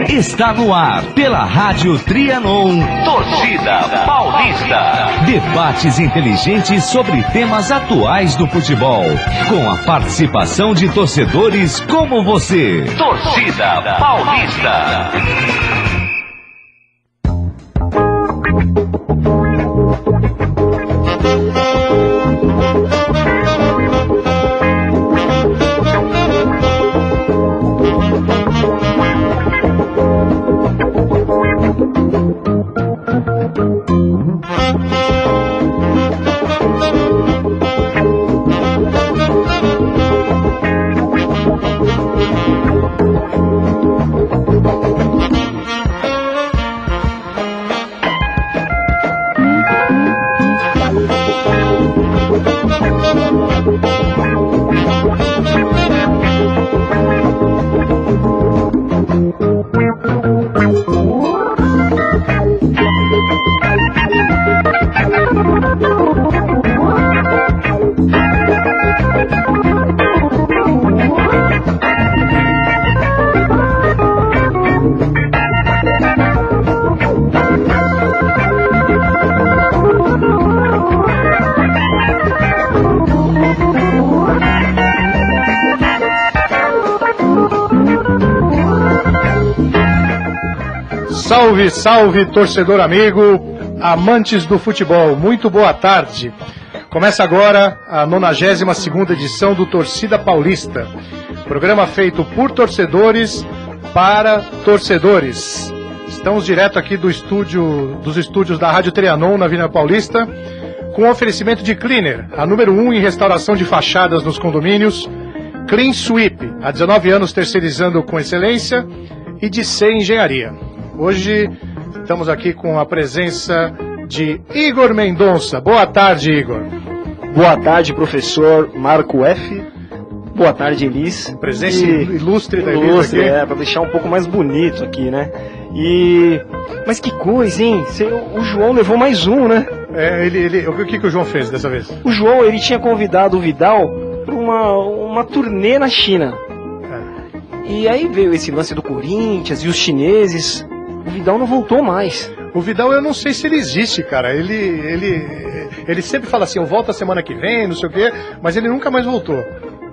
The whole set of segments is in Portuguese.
Está no ar, pela Rádio Trianon, Torcida Paulista. Debates inteligentes sobre temas atuais do futebol, com a participação de torcedores como você. Torcida Paulista. Salve, salve, torcedor amigo, amantes do futebol, muito boa tarde. Começa agora a 92ª edição do Torcida Paulista, programa feito por torcedores para torcedores. Estamos direto aqui dos estúdios da Rádio Trianon, na Avenida Paulista, com oferecimento de Cleaner, a número 1 em restauração de fachadas nos condomínios, Clean Sweep, há 19 anos terceirizando com excelência, e de C Engenharia. Hoje estamos aqui com a presença de Igor Mendonça. Boa tarde, Igor. Boa tarde, professor Marco F. Boa tarde, Elis. Presença ilustre da Elis aqui. Para deixar um pouco mais bonito aqui, né? Mas que coisa, hein? O João levou mais um, né? O que o João fez dessa vez? O João, ele tinha convidado o Vidal para uma turnê na China. E aí veio esse lance do Corinthians e os chineses. O Vidal não voltou mais. O Vidal, eu não sei se ele existe, cara. Ele sempre fala assim, eu volto a semana que vem, não sei o quê, mas ele nunca mais voltou.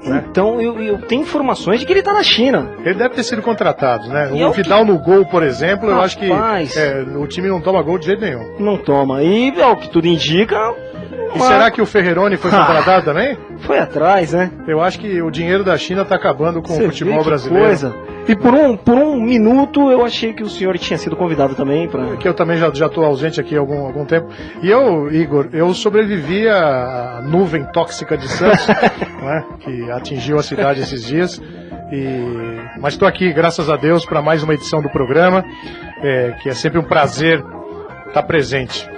Né? Então, eu tenho informações de que ele está na China. Ele deve ter sido contratado, né? O Vidal no gol, por exemplo, eu acho que o time não toma gol de jeito nenhum. Não toma. E, ao que tudo indica... E será que o Ferreroni foi contratado também? Foi atrás, né? Eu acho que o dinheiro da China está acabando com o futebol brasileiro. Coisa. E por um minuto eu achei que o senhor tinha sido convidado também para... Que eu também já estou ausente aqui há algum tempo. E eu, Igor, eu sobrevivi à nuvem tóxica de Santos, né, que atingiu a cidade esses dias. Mas estou aqui, graças a Deus, para mais uma edição do programa, que é sempre um prazer estar presente.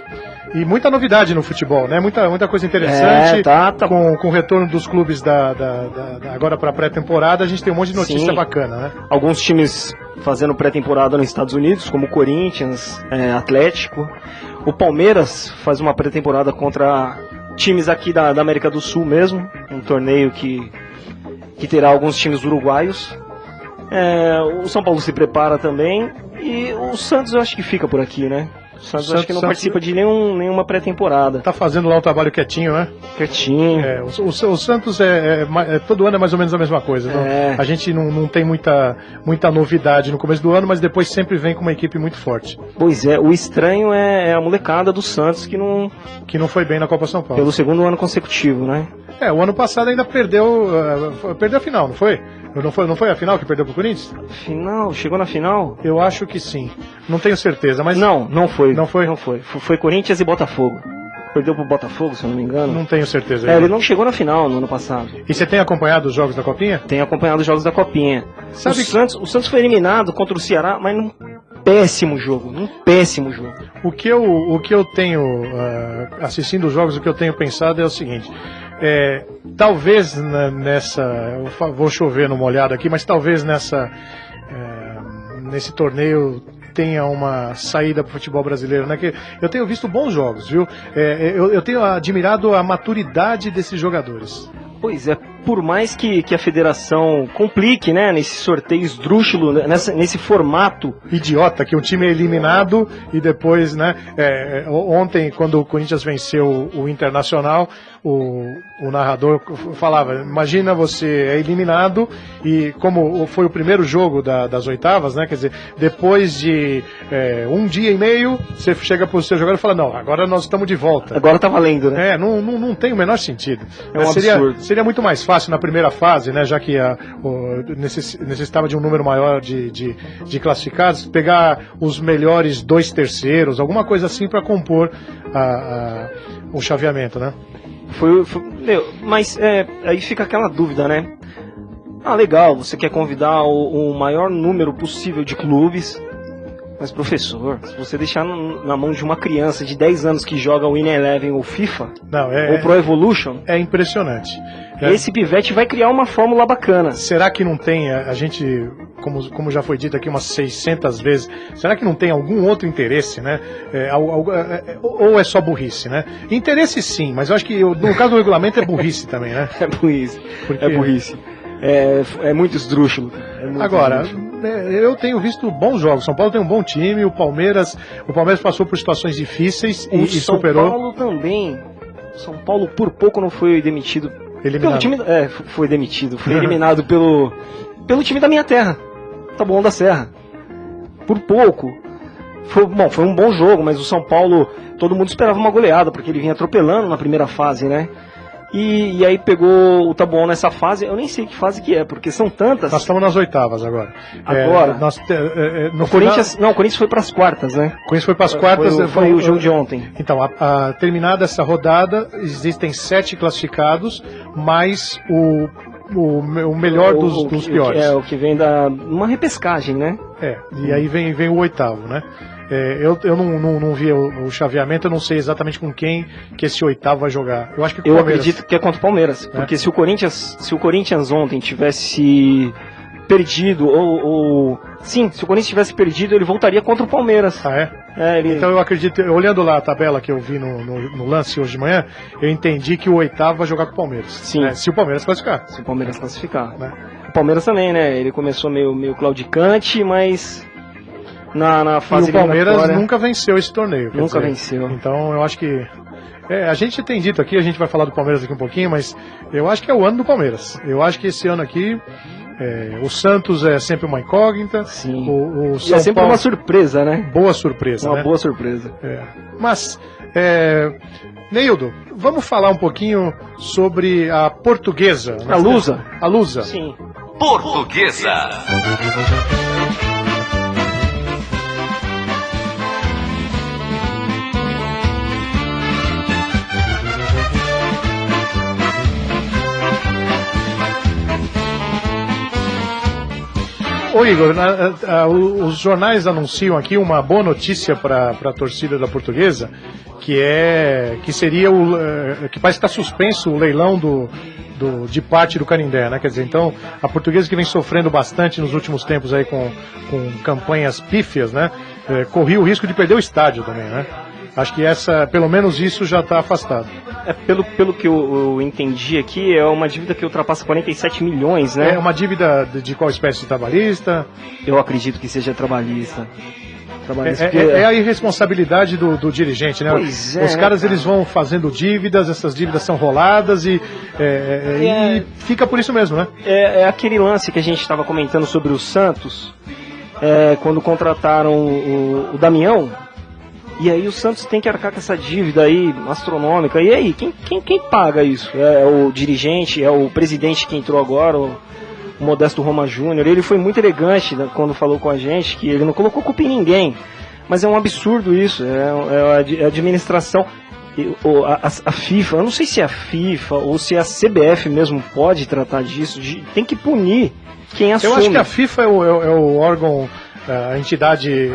E muita novidade no futebol, né? Muita coisa interessante. Com o retorno dos clubes agora para a pré-temporada, a gente tem um monte de notícia bacana, né? Alguns times fazendo pré-temporada nos Estados Unidos, como o Corinthians, Atlético. O Palmeiras faz uma pré-temporada contra times aqui da América do Sul mesmo. Um torneio que terá alguns times uruguaios. O São Paulo se prepara também. E o Santos eu acho que fica por aqui, né? O Santos acho que não participa de nenhuma pré-temporada. Tá fazendo lá um trabalho quietinho, né? Quietinho. O Santos todo ano é mais ou menos a mesma coisa. A gente não tem muita novidade no começo do ano, mas depois sempre vem com uma equipe muito forte. Pois é, o estranho é a molecada do Santos que não foi bem na Copa São Paulo. Pelo segundo ano consecutivo, né? O ano passado ainda perdeu a final, não foi? Não foi a final que perdeu pro Corinthians? Final? Chegou na final? Eu acho que sim. Não tenho certeza, mas... Não foi. Não foi? Não foi. Foi Corinthians e Botafogo. Perdeu pro Botafogo, se eu não me engano. Não tenho certeza. Ele não chegou na final no ano passado. E você tem acompanhado os jogos da Copinha? Tenho acompanhado os jogos da Copinha. O Santos foi eliminado contra o Ceará, mas num péssimo jogo. O que eu tenho, assistindo os jogos, o que eu tenho pensado é o seguinte... talvez vou chover numa olhada aqui, mas talvez nesse torneio tenha uma saída para o futebol brasileiro, né? Que eu tenho visto bons jogos, viu? Eu tenho admirado a maturidade desses jogadores. Pois é, por mais que a federação complique, né, nesse sorteio esdrúxulo, nesse formato idiota, que um time é eliminado e depois, né, ontem, quando o Corinthians venceu o Internacional, o narrador falava, imagina você é eliminado e como foi o primeiro jogo das oitavas, né, quer dizer, depois de um dia e meio, você chega pro seu jogador e fala, não, agora nós estamos de volta. Agora tá valendo, né? Não tem o menor sentido. É um absurdo. Seria muito mais fácil na primeira fase, né, já que necessitava de um número maior de classificados, pegar os melhores 2/3, alguma coisa assim para compor o chaveamento, né? Mas aí fica aquela dúvida, né? Ah, legal, você quer convidar o maior número possível de clubes, mas professor, se você deixar na mão de uma criança de 10 anos que joga o Win Eleven ou FIFA, ou Pro Evolution, é impressionante. Esse pivete vai criar uma fórmula bacana. Será que não tem, a gente, como já foi dito aqui umas 600 vezes, será que não tem algum outro interesse, né? Ou é só burrice, né? Interesse sim, mas eu acho que no caso do regulamento é burrice também, né? É burrice. Porque... É burrice. É muito esdrúxulo. Agora, eu tenho visto bons jogos. São Paulo tem um bom time, o Palmeiras passou por situações difíceis e superou. São Paulo também. São Paulo por pouco não foi demitido. Eliminado. Foi demitido. Foi eliminado pelo time da minha terra, Taboão da Serra. Por pouco. Foi um bom jogo, mas o São Paulo, todo mundo esperava uma goleada, porque ele vinha atropelando na primeira fase, né? E aí pegou o Taboão nessa fase, eu nem sei que fase que é, porque são tantas. Nós estamos nas oitavas agora. O Corinthians foi para as quartas, né? O Corinthians foi para as quartas. Foi o jogo de ontem. Então, terminada essa rodada, existem 7 classificados, mais o melhor dos piores. O que vem uma repescagem, né? E aí vem o oitavo, né? Eu não vi o chaveamento, eu não sei exatamente com quem que esse oitavo vai jogar. Eu acho que eu acredito que é contra o Palmeiras, porque se o Corinthians ontem tivesse perdido, se o Corinthians tivesse perdido, ele voltaria contra o Palmeiras. Então eu acredito, olhando lá a tabela que eu vi no lance hoje de manhã, eu entendi que o oitavo vai jogar com o Palmeiras. Sim. Se o Palmeiras classificar. Se o Palmeiras classificar. Né? O Palmeiras também, né? Ele começou meio claudicante, mas na fase. E o Palmeiras nunca venceu esse torneio. Nunca venceu. Então eu acho que a gente tem dito aqui, a gente vai falar do Palmeiras aqui um pouquinho, mas eu acho que é o ano do Palmeiras. Eu acho que esse ano aqui o Santos é sempre uma incógnita. Sim. O São é sempre Paulo, uma surpresa, né? Boa surpresa. Uma boa surpresa. Mas, Neildo, vamos falar um pouquinho sobre a Portuguesa. A Lusa. A Lusa. Sim. Portuguesa. Ô Igor, os jornais anunciam aqui uma boa notícia para a torcida da Portuguesa, que seria que parece estar suspenso o leilão de parte do Canindé, né? Quer dizer, então a Portuguesa, que vem sofrendo bastante nos últimos tempos aí com campanhas pífias, né? Corria o risco de perder o estádio também, né? Acho que pelo menos isso já está afastado. Pelo que eu entendi aqui, é uma dívida que ultrapassa 47 milhões, né? É uma dívida de qual espécie? Trabalhista? Eu acredito que seja trabalhista. É a irresponsabilidade do dirigente, né? Pois Os caras, eles vão fazendo dívidas, essas dívidas são roladas e fica por isso mesmo, né? É aquele lance que a gente estava comentando sobre o Santos, quando contrataram o Damião. E aí o Santos tem que arcar com essa dívida aí astronômica. E aí, quem paga isso? É o dirigente, é o presidente que entrou agora, o Modesto Roma Júnior. Ele foi muito elegante quando falou com a gente, que ele não colocou culpa em ninguém. Mas é um absurdo isso, é a administração. A FIFA, eu não sei se é a FIFA ou se a CBF mesmo pode tratar disso, tem que punir quem assume. Eu acho que a FIFA é o órgão... A entidade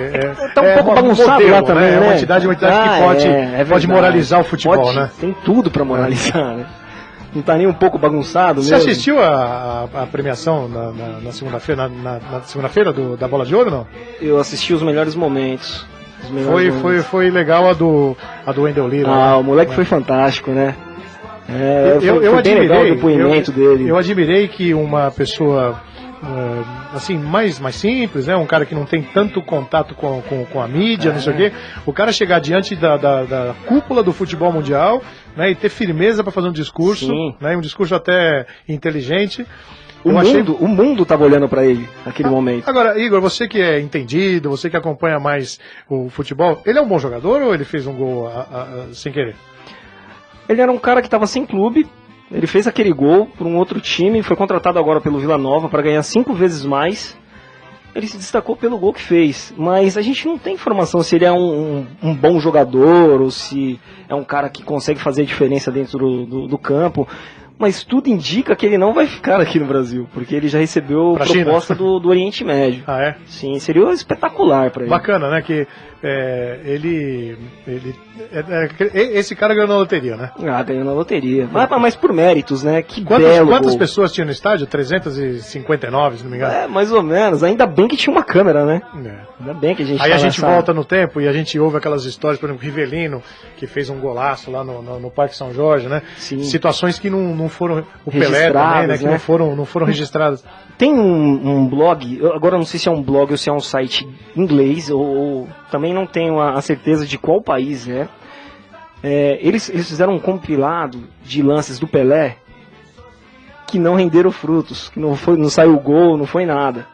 tá um pouco bagunçado lá também, né? É uma entidade que pode moralizar o futebol, né? Tem tudo para moralizar, né? Não tá nem um pouco bagunçado mesmo. Você assistiu a premiação na segunda-feira, na segunda-feira da Bola de Ouro, não? Eu assisti os melhores momentos. Foi legal a do Wendel Lira. O moleque foi fantástico, né? Foi bem legal o depoimento dele. Eu admirei que uma pessoa assim, mais simples, né? Um cara que não tem tanto contato com a mídia, não sei o quê. O cara chegar diante da cúpula do futebol mundial, né? E ter firmeza para fazer um discurso, né? Um discurso até inteligente. O mundo estava olhando para ele naquele momento. Agora, Igor, você que é entendido, você que acompanha mais o futebol, ele é um bom jogador ou ele fez um gol sem querer? Ele era um cara que estava sem clube. Ele fez aquele gol por um outro time, foi contratado agora pelo Vila Nova para ganhar 5 vezes mais. Ele se destacou pelo gol que fez, mas a gente não tem informação se ele é um bom jogador ou se é um cara que consegue fazer diferença dentro do campo. Mas tudo indica que ele não vai ficar aqui no Brasil, porque ele já recebeu proposta do Oriente Médio. Ah, é? Sim, seria espetacular para ele. Bacana, né? Que esse cara ganhou na loteria, né? Ganhou na loteria. Mas por méritos, né? Quantas pessoas tinham no estádio? 359, se não me engano. Mais ou menos. Ainda bem que tinha uma câmera, né? Ainda bem que a gente... Aí a gente volta no tempo e a gente ouve aquelas histórias, por exemplo, Rivelino, que fez um golaço lá no Parque São Jorge, né? Sim. Situações que não foram... O Pelé também, né? Que não foram registradas. Tem um blog, agora não sei se é um blog ou se é um site inglês, ou também não tenho a certeza de qual país é. Eles fizeram um compilado de lances do Pelé que não renderam frutos, que não saiu gol, não foi nada.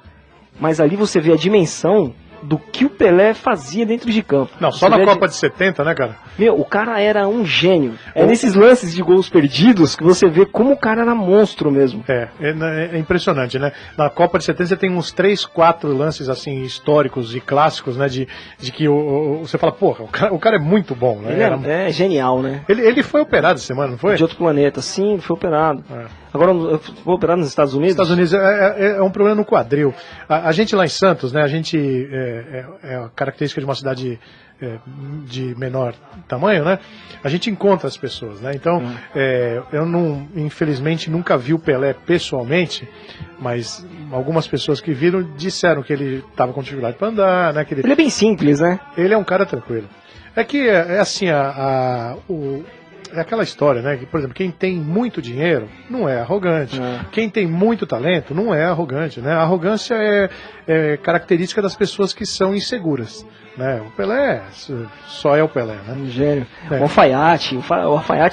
Mas ali você vê a dimensão do que o Pelé fazia dentro de campo. Não, só na Copa de 70, né, cara? O cara era um gênio. Nesses lances de gols perdidos que você vê como o cara era monstro mesmo. É impressionante, né? Na Copa de 70 você tem uns 3, 4 lances assim históricos e clássicos, né? De que você fala, porra, o cara é muito bom, né? Ele é genial, né? Ele foi operado essa semana, não foi? De outro planeta, sim, foi operado. Agora, foi operado nos Estados Unidos? Estados Unidos é um problema no quadril. A gente lá em Santos, né? A gente é a característica de uma cidade de menor tamanho, né? A gente encontra as pessoas, né? Então, eu infelizmente nunca vi o Pelé pessoalmente, mas algumas pessoas que viram disseram que ele estava com dificuldade para andar, né? Ele é bem simples, né? Ele é um cara tranquilo. É que assim, é aquela história, né? Que, por exemplo, quem tem muito dinheiro não é arrogante. Quem tem muito talento não é arrogante, né? A arrogância é característica das pessoas que são inseguras, né? O Pelé só é o Pelé, né? Um gênio. O Alfaiate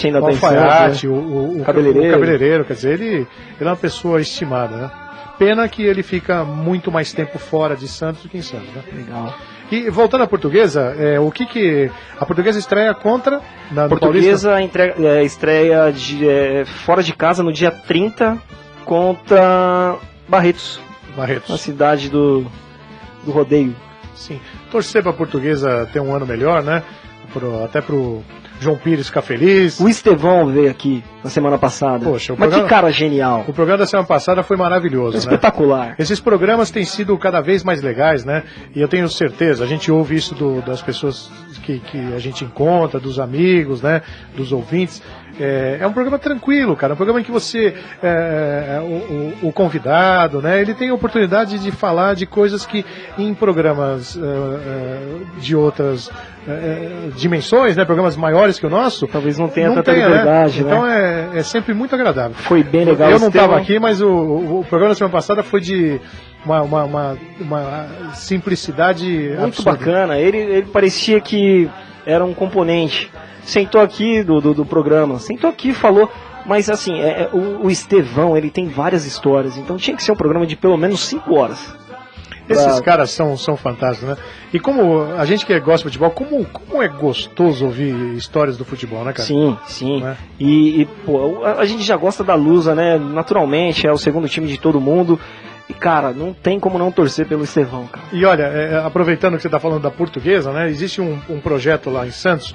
ainda tem. O Alfaiate, o cabeleireiro, quer dizer, ele é uma pessoa estimada, né? Pena que ele fica muito mais tempo fora de Santos do que em Santos, né? Legal. E voltando à Portuguesa, o que a Portuguesa estreia contra a Portuguesa estreia fora de casa no dia 30 contra Barretos. Na cidade do rodeio. Sim. Torcer para a Portuguesa ter um ano melhor, né? Até pro João Pires ficar feliz. O Estevão veio aqui na semana passada. Poxa, que cara genial. O programa da semana passada foi maravilhoso, espetacular. Né? Esses programas têm sido cada vez mais legais, né? E eu tenho certeza, a gente ouve isso das pessoas que a gente encontra, dos amigos, né? Dos ouvintes. É um programa tranquilo, cara. Um programa em que você, o convidado, né? Ele tem a oportunidade de falar de coisas que em programas de outras dimensões, né? Programas maiores que o nosso, talvez não tenha tanta liberdade, né? Então é sempre muito agradável. Foi bem legal. Eu não estava aqui, mas o programa da semana passada foi de uma simplicidade muito absurda. Bacana. Ele parecia que era um componente. Sentou aqui do programa, sentou aqui e falou, mas assim, o Estevão, ele tem várias histórias, então tinha que ser um programa de pelo menos 5 horas. Esses caras são fantásticos, né? E como a gente que gosta de futebol, como é gostoso ouvir histórias do futebol, né, cara? Sim. Né? E pô, a gente já gosta da Lusa, né? Naturalmente, é o segundo time de todo mundo. E, cara, não tem como não torcer pelo Estevão, cara. E olha, aproveitando que você está falando da Portuguesa, né? Existe um projeto lá em Santos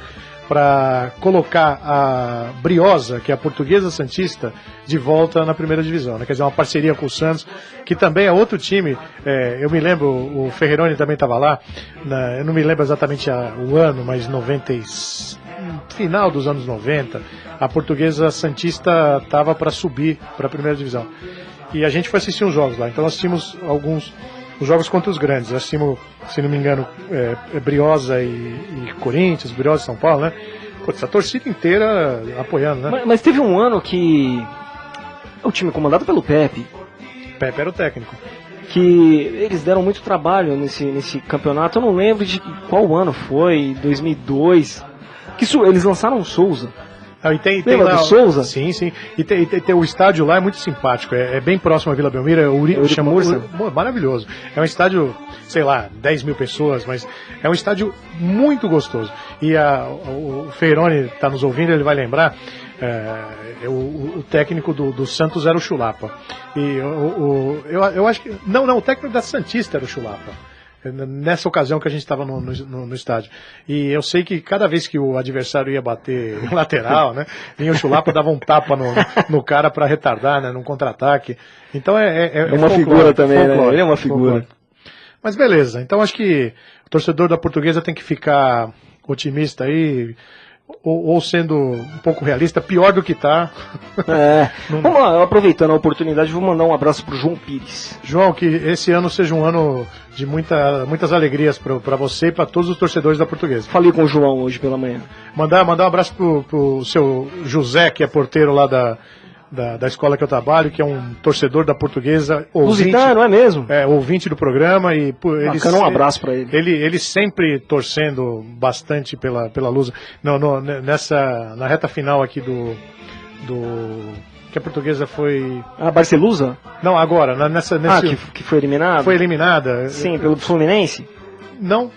para colocar a Briosa, que é a Portuguesa Santista, de volta na primeira divisão, né? Quer dizer, uma parceria com o Santos, que também é outro time. Eu me lembro, o Ferreroni também estava lá, eu não me lembro exatamente o ano, mas final dos anos 90, a Portuguesa Santista estava para subir para a primeira divisão. E a gente foi assistir uns jogos lá, então nós assistimos os jogos contra os grandes. Nós assistimos, se não me engano, Briosa e Corinthians, Briosa e São Paulo, né? Putz, a torcida inteira apoiando, né? Mas teve um ano que o time comandado pelo Pepe Pepe era o técnico. que eles deram muito trabalho nesse campeonato. Eu não lembro de qual ano foi, 2002, que eles lançaram o Souza. Ah, e tem Lembra lá, do Souza? Sim, sim. E tem o estádio lá é muito simpático. É bem próximo à Vila Belmiro. Chama maravilhoso. É um estádio, sei lá, 10 mil pessoas, mas é um estádio muito gostoso. E o Feirone está nos ouvindo, ele vai lembrar. O técnico do Santos era o Chulapa. E eu acho que. Não, o técnico da Santista era o Chulapa. Nessa ocasião que a gente estava no estádio. E eu sei que cada vez que o adversário ia bater lateral, né, vinha o Chulapa, dava um tapa no cara para retardar, né, num contra-ataque. Então é uma figura também, né? Ele é uma figura. Mas beleza, então acho que o torcedor da Portuguesa tem que ficar otimista aí, ou sendo um pouco realista, pior do que tá. Vamos lá, aproveitando a oportunidade, vou mandar um abraço pro João Pires. João, que esse ano seja um ano de muitas alegrias para você e para todos os torcedores da Portuguesa. Falei com o João hoje pela manhã. Mandar um abraço pro seu José, que é porteiro lá da escola que eu trabalho, que é um torcedor da Portuguesa, Lusitano, é mesmo? Ouvinte do programa, e um abraço para ele. Ele sempre torcendo bastante pela Lusa. Na reta final aqui do que a Portuguesa foi... Barcelusa? Não, agora, que foi eliminada? Foi eliminada. Sim, pelo Fluminense? Não,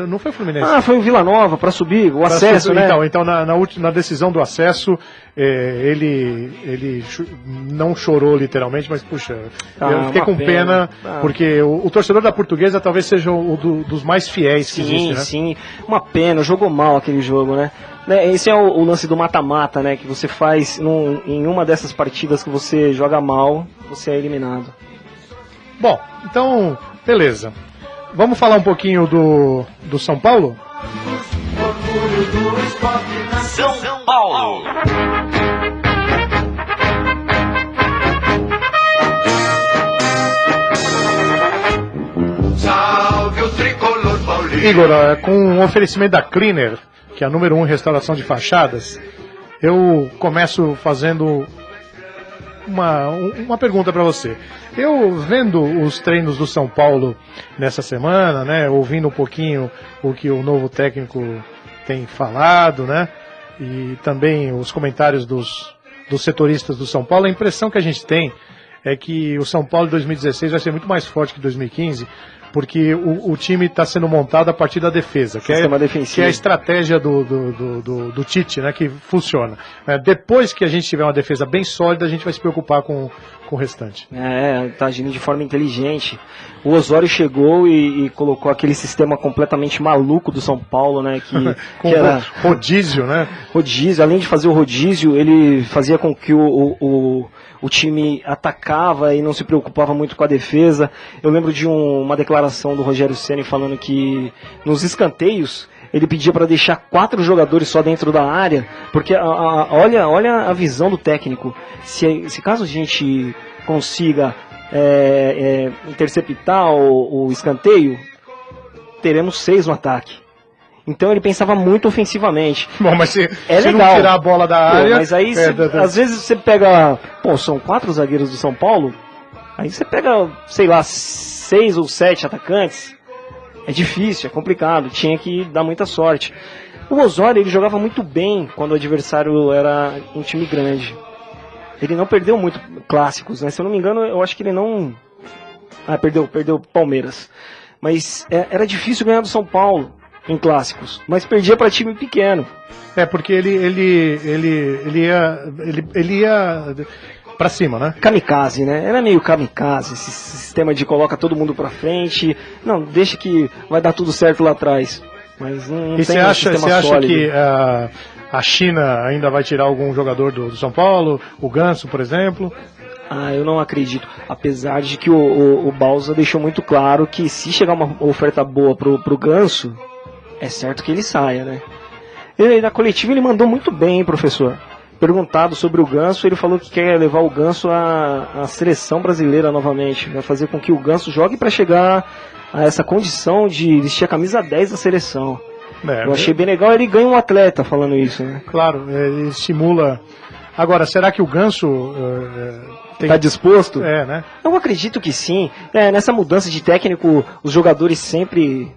não foi o Fluminense. Foi o Vila Nova, para subir, o acesso, né? Então na decisão do acesso, ele não chorou literalmente, mas puxa, eu fiquei com pena, porque o torcedor da Portuguesa talvez seja dos mais fiéis que existe, né? Sim, uma pena, jogou mal aquele jogo, né? Esse é o lance do mata-mata, né? Que você faz em uma dessas partidas que você joga mal, você é eliminado. Bom, então, beleza. Vamos falar um pouquinho do São Paulo? São Paulo. Salve o tricolor paulino. Igor, com um oferecimento da Cleaner, que é a número 1 em restauração de fachadas, eu começo fazendo uma pergunta para você. Eu vendo os treinos do São Paulo nessa semana, né, ouvindo um pouquinho o que o novo técnico tem falado, né, e também os comentários dos setoristas do São Paulo, a impressão que a gente tem é que o São Paulo de 2016 vai ser muito mais forte que 2015, porque o time está sendo montado a partir da defesa, que é a estratégia do Tite, né, que funciona. Depois que a gente tiver uma defesa bem sólida, a gente vai se preocupar com o restante. Tá agindo de forma inteligente. O Osório chegou e colocou aquele sistema completamente maluco do São Paulo, né, que era rodízio, né? Rodízio, além de fazer o rodízio, ele fazia com que o time atacava e não se preocupava muito com a defesa. Eu lembro de uma declaração do Rogério Ceni falando que nos escanteios ele pedia para deixar 4 jogadores só dentro da área, porque olha a visão do técnico. Se caso a gente consiga interceptar o escanteio, teremos 6 no ataque. Então ele pensava muito ofensivamente. Bom, mas se não tirar a bola da área... Mas aí, às vezes você pega... são 4 zagueiros do São Paulo, aí você pega, sei lá, 6 ou 7 atacantes. É difícil, é complicado, tinha que dar muita sorte. O Osório, ele jogava muito bem quando o adversário era um time grande. Ele não perdeu muito clássicos, né? Se eu não me engano, eu acho que ele não... perdeu o Palmeiras. Mas era difícil ganhar do São Paulo em clássicos, mas perdia para time pequeno. Porque ele ia para cima, né? Kamikaze, né? Era meio kamikaze, esse sistema de coloca todo mundo para frente, não, deixa que vai dar tudo certo lá atrás. Mas não e tem você acha que a China ainda vai tirar algum jogador do São Paulo? O Ganso, por exemplo? Eu não acredito. Apesar de que o Bausa deixou muito claro que se chegar uma oferta boa pro Ganso, é certo que ele saia, né? Na coletiva ele mandou muito bem, hein, professor? Perguntado sobre o Ganso, ele falou que quer levar o Ganso à seleção brasileira novamente. Vai fazer com que o Ganso jogue para chegar a essa condição de vestir a camisa 10 da seleção. Eu achei bem legal, ele ganha um atleta falando isso, né? Claro, ele estimula. Agora, será que o Ganso tá disposto? Né? Eu acredito que sim. Nessa mudança de técnico, os jogadores sempre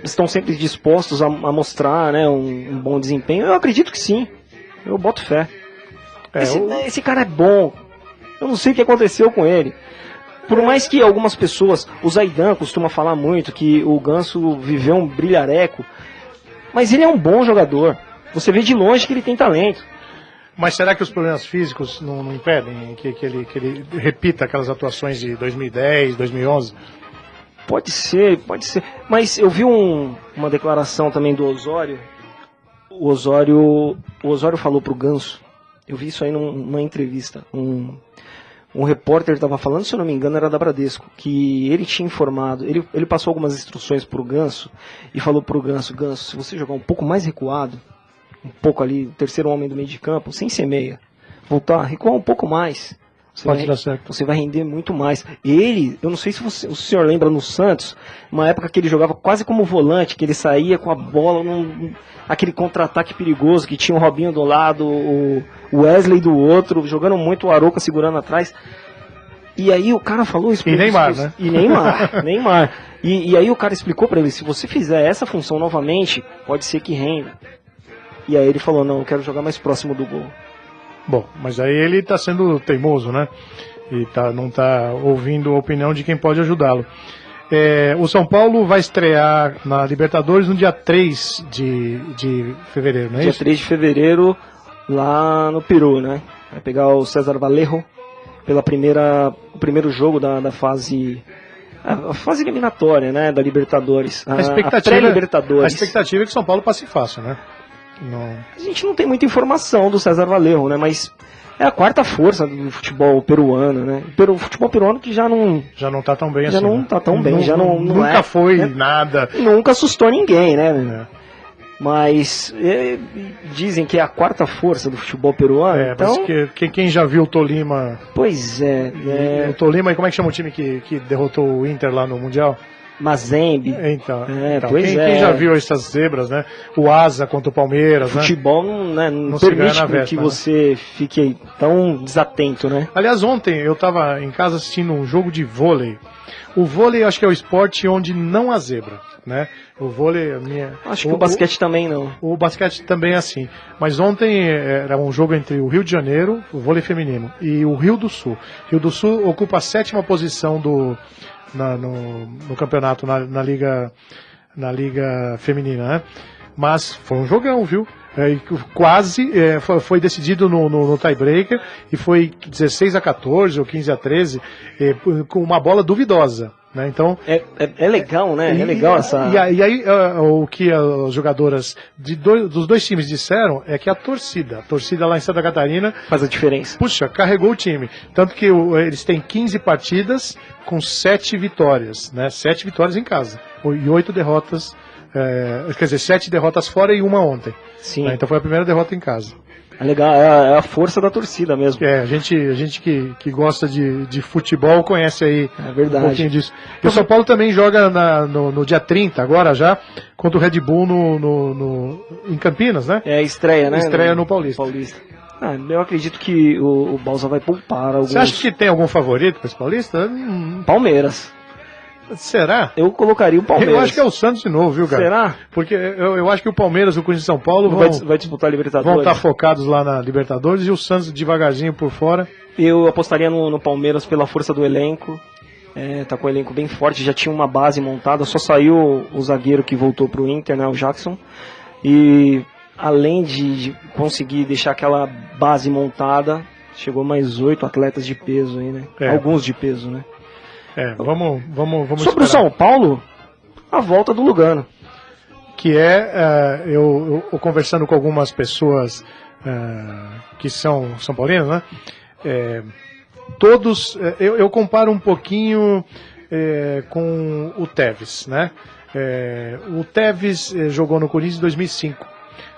estão sempre dispostos a mostrar, né, um bom desempenho. Eu acredito que sim. Eu boto fé. Esse cara é bom. Eu não sei o que aconteceu com ele. Por mais que algumas pessoas, o Zaidan costuma falar muito que o Ganso viveu um brilhareco, mas ele é um bom jogador. Você vê de longe que ele tem talento. Mas será que os problemas físicos não impedem que ele repita aquelas atuações de 2010, 2011? Pode ser. Mas eu vi uma declaração também do Osório. O Osório falou pro Ganso. Eu vi isso aí numa entrevista. Um repórter estava falando, se eu não me engano, era da Bradesco, que ele tinha informado, ele passou algumas instruções pro Ganso e falou pro Ganso, se você jogar um pouco mais recuado, um pouco ali, o terceiro homem do meio de campo, sem ser meia, recuar um pouco mais, você vai render muito mais. Ele, eu não sei se o senhor lembra no Santos, uma época que ele jogava quase como volante, que ele saía com a bola aquele contra-ataque perigoso, que tinha o Robinho do lado, o Wesley do outro, jogando muito o Arouca segurando atrás. E aí o cara falou isso. E Neymar, né? E Neymar. E aí o cara explicou pra ele, se você fizer essa função novamente, pode ser que renda. E aí ele falou, não, eu quero jogar mais próximo do gol. Bom, mas aí ele tá sendo teimoso, né? E não tá ouvindo a opinião de quem pode ajudá-lo. O São Paulo vai estrear na Libertadores no dia 3 de fevereiro, não é isso? Dia 3 de fevereiro, lá no Peru, né? Vai pegar o César Vallejo pelo primeiro jogo da fase... A fase eliminatória, né, da Libertadores. A pré-Libertadores. A expectativa é que o São Paulo passe fácil, né? A gente não tem muita informação do César Vallejo, né? Mas é a quarta força do futebol peruano, né? O futebol peruano que já não tá tão bem assim. Já não tá tão bem, nunca foi nada. Nunca assustou ninguém, né? Mas dizem que é a quarta força do futebol peruano. Então... mas quem já viu o Tolima... Pois é. O Tolima, e como é que chama o time que derrotou o Inter lá no Mundial? Mazembe. Então, quem já viu essas zebras, né? O Asa contra o Palmeiras, futebol não permite que você fique tão desatento, né? Aliás, ontem eu estava em casa assistindo um jogo de vôlei. O vôlei acho que é o esporte onde não há zebra, né? O vôlei... Acho que o basquete também não. O basquete também é assim. Mas ontem era um jogo entre o Rio de Janeiro, o vôlei feminino, e o Rio do Sul. O Rio do Sul ocupa a 7ª posição no campeonato, na liga feminina, né? Mas foi um jogão, viu? Quase foi decidido no tie-breaker e foi 16-14 ou 15-13 com uma bola duvidosa, né? Então é legal, né? É legal essa. E aí o que as jogadoras dos dois times disseram é que a torcida lá em Santa Catarina faz a diferença. Puxa, carregou o time, tanto que eles têm 15 partidas com 7 vitórias, né? 7 vitórias em casa e 8 derrotas. Quer dizer, 7 derrotas fora e uma ontem. Sim. Né? Então foi a primeira derrota em casa. É legal, é a força da torcida mesmo. A gente que gosta de futebol conhece aí um pouquinho disso. E o São Paulo também joga no dia 30, agora já, contra o Red Bull em Campinas, né? Estreia, né? Estreia no Paulista. Eu acredito que o Balsa vai poupar alguns... Você acha que tem algum favorito para esse Paulista? Palmeiras. Será? Eu colocaria o Palmeiras. Eu acho que é o Santos de novo, viu, cara? Será? Porque eu acho que o Palmeiras e o Corinthians de São Paulo vai disputar a Libertadores. Vão estar focados lá na Libertadores e o Santos devagarzinho por fora. Eu apostaria no Palmeiras pela força do elenco. Tá com o elenco bem forte, já tinha uma base montada, só saiu o zagueiro que voltou pro Inter, né, o Jackson. E além de conseguir deixar aquela base montada, chegou mais 8 atletas de peso aí, né? Alguns de peso, né? Vamos Sobre o São Paulo, a volta do Lugano. Que eu conversando com algumas pessoas que são São Paulinas, né? Todos, eu comparo um pouquinho com o Tevez, né? O Tevez jogou no Corinthians em 2005.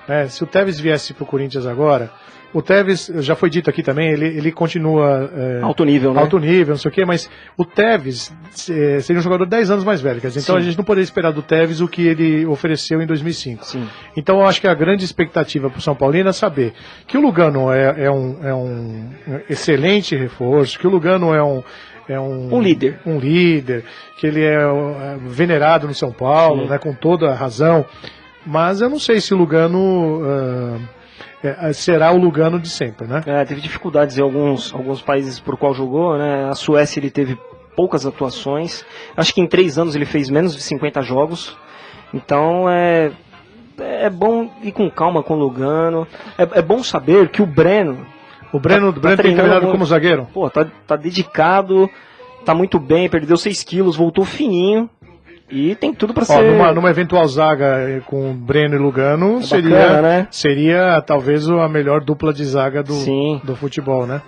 né? Se o Tevez viesse para o Corinthians agora, o Tevez, já foi dito aqui também, ele continua... alto nível, né? Alto nível, não sei o quê, mas o Tevez seria um jogador 10 anos mais velho, quer dizer, então a gente não poderia esperar do Tevez o que ele ofereceu em 2005. Sim. Então eu acho que a grande expectativa para o São Paulino é saber que o Lugano é um excelente reforço, que o Lugano é um líder. Um líder, que ele é venerado no São Paulo, né, com toda a razão, mas eu não sei se o Lugano... será o Lugano de sempre, né? Teve dificuldades em alguns países por qual jogou, né? A Suécia ele teve poucas atuações. Acho que em 3 anos ele fez menos de 50 jogos. Então é bom ir com calma com o Lugano. É bom saber que o Breno... O Breno tem treinado como zagueiro? Pô, tá dedicado, tá muito bem, perdeu 6 quilos, voltou fininho. E tem tudo para ser... Numa eventual zaga com Breno e Lugano, bacana, né? seria talvez a melhor dupla de zaga do futebol, né?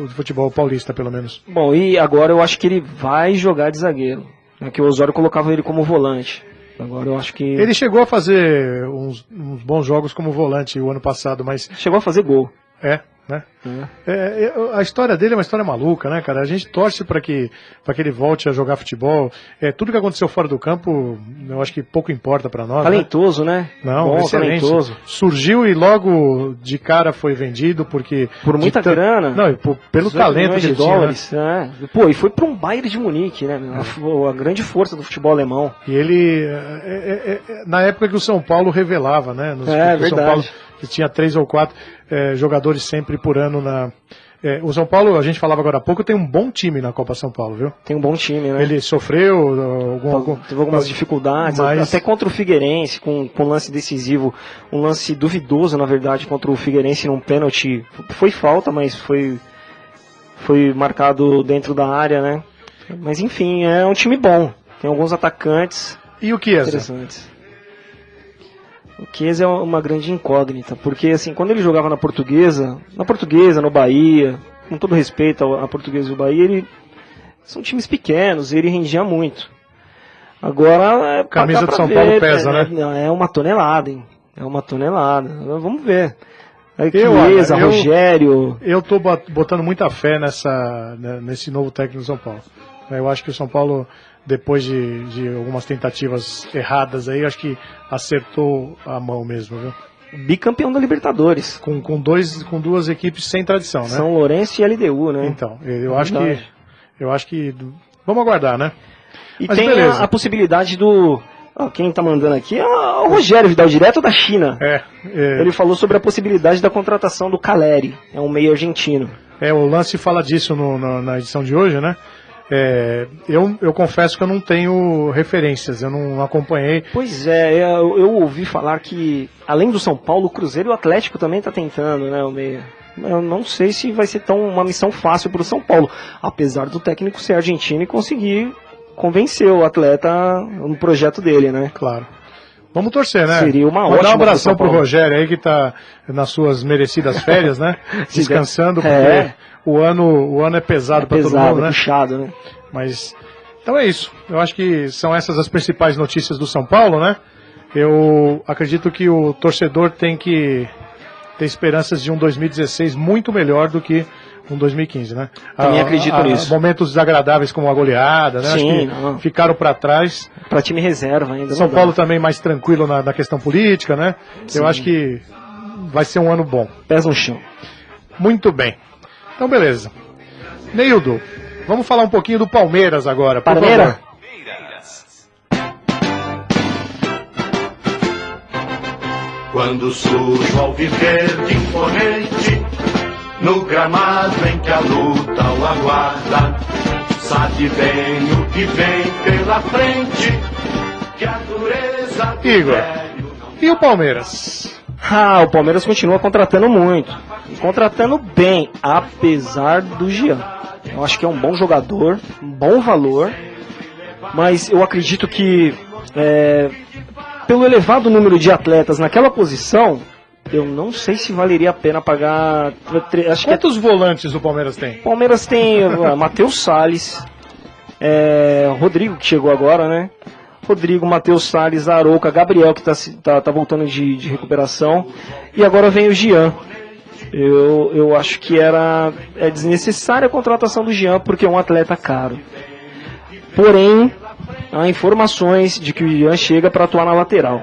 Futebol paulista, pelo menos. Bom, e agora eu acho que ele vai jogar de zagueiro, né? Que o Osório colocava ele como volante. Agora eu acho que... Ele chegou a fazer uns bons jogos como volante o ano passado, mas... Chegou a fazer gol. Né? A história dele é uma história maluca, né, cara? A gente torce para que ele volte a jogar futebol. Tudo que aconteceu fora do campo, eu acho que pouco importa para nós. Talentoso, né? Não, bom, excelente. Talentoso. Surgiu e logo de cara foi vendido porque por muita grana. Não, pelo talento que ele dólares, tinha, né? Pô, e foi para um Bayern de Munique, né? A grande força do futebol alemão. E ele na época que o São Paulo revelava, né? Verdade. São Paulo que tinha 3 ou 4 jogadores sempre por ano na... o São Paulo, a gente falava agora há pouco, tem um bom time na Copa São Paulo, viu? Tem um bom time, né? Ele sofreu teve algumas dificuldades, até contra o Figueirense, com um lance decisivo, um lance duvidoso, na verdade, contra o Figueirense num pênalti. Foi falta, mas foi marcado dentro da área, né? Mas enfim, é um time bom. Tem alguns atacantes e o Chiesa? Interessantes. O Chiesa é uma grande incógnita, porque assim, quando ele jogava na Portuguesa, no Bahia, com todo respeito à Portuguesa e ao Bahia, são times pequenos, ele rendia muito. Agora... A camisa de São Paulo pesa, né? É uma tonelada, hein? É uma tonelada. Vamos ver. Chiesa, Rogério... Eu tô botando muita fé nesse novo técnico do São Paulo. Eu acho que o São Paulo, depois de algumas tentativas erradas aí, acho que acertou a mão mesmo, viu? Bicampeão da Libertadores. Com duas equipes sem tradição, né? São Lourenço e LDU, né? Então, eu acho que vamos aguardar, né? E mas tem a possibilidade do... quem tá mandando aqui é o Rogério Vidal, direto da China. Ele falou sobre a possibilidade da contratação do Caleri, é um meio argentino. O lance fala disso na edição de hoje, né? Eu confesso que eu não tenho referências, eu não acompanhei. Pois eu ouvi falar que, além do São Paulo, o Cruzeiro e o Atlético também tá tentando, né, o meio. Eu não sei se vai ser uma missão fácil para o São Paulo, apesar do técnico ser argentino e conseguir convencer o atleta no projeto dele, né? Claro. Vamos torcer, né? Seria uma ótima. Dar um abração pro Rogério aí que tá nas suas merecidas férias, né? Descansando, porque o ano é pesado para todo mundo, né? Puxado, né? Mas então é isso. Eu acho que são essas as principais notícias do São Paulo, né? Eu acredito que o torcedor tem que ter esperanças de um 2016 muito melhor do que um 2015, né? Também acredito nisso. Momentos desagradáveis como a goleada, né? Sim, acho que ficaram para trás. Para time reserva ainda. São Paulo também mais tranquilo na questão política, né? Sim. Eu acho que vai ser um ano bom. Pés no chão. Muito bem. Então, beleza. Neildo, vamos falar um pouquinho do Palmeiras agora. Palmeiras. Quando surge o alviverde imponente, no gramado em que a luta o aguarda, sabe bem o que vem pela frente, que a dureza do Igor, velho não... E o Palmeiras? O Palmeiras continua contratando muito, contratando bem, apesar do Jean. Eu acho que é um bom jogador, um bom valor, mas eu acredito que pelo elevado número de atletas naquela posição, eu não sei se valeria a pena pagar... Quantos volantes o Palmeiras tem? O Palmeiras tem Matheus Salles, Rodrigo, que chegou agora, né? Rodrigo, Matheus Salles, Arouca, Gabriel, que tá voltando de recuperação. E agora vem o Jean. Eu acho que é desnecessária a contratação do Jean, porque é um atleta caro. Porém, há informações de que o Jean chega para atuar na lateral.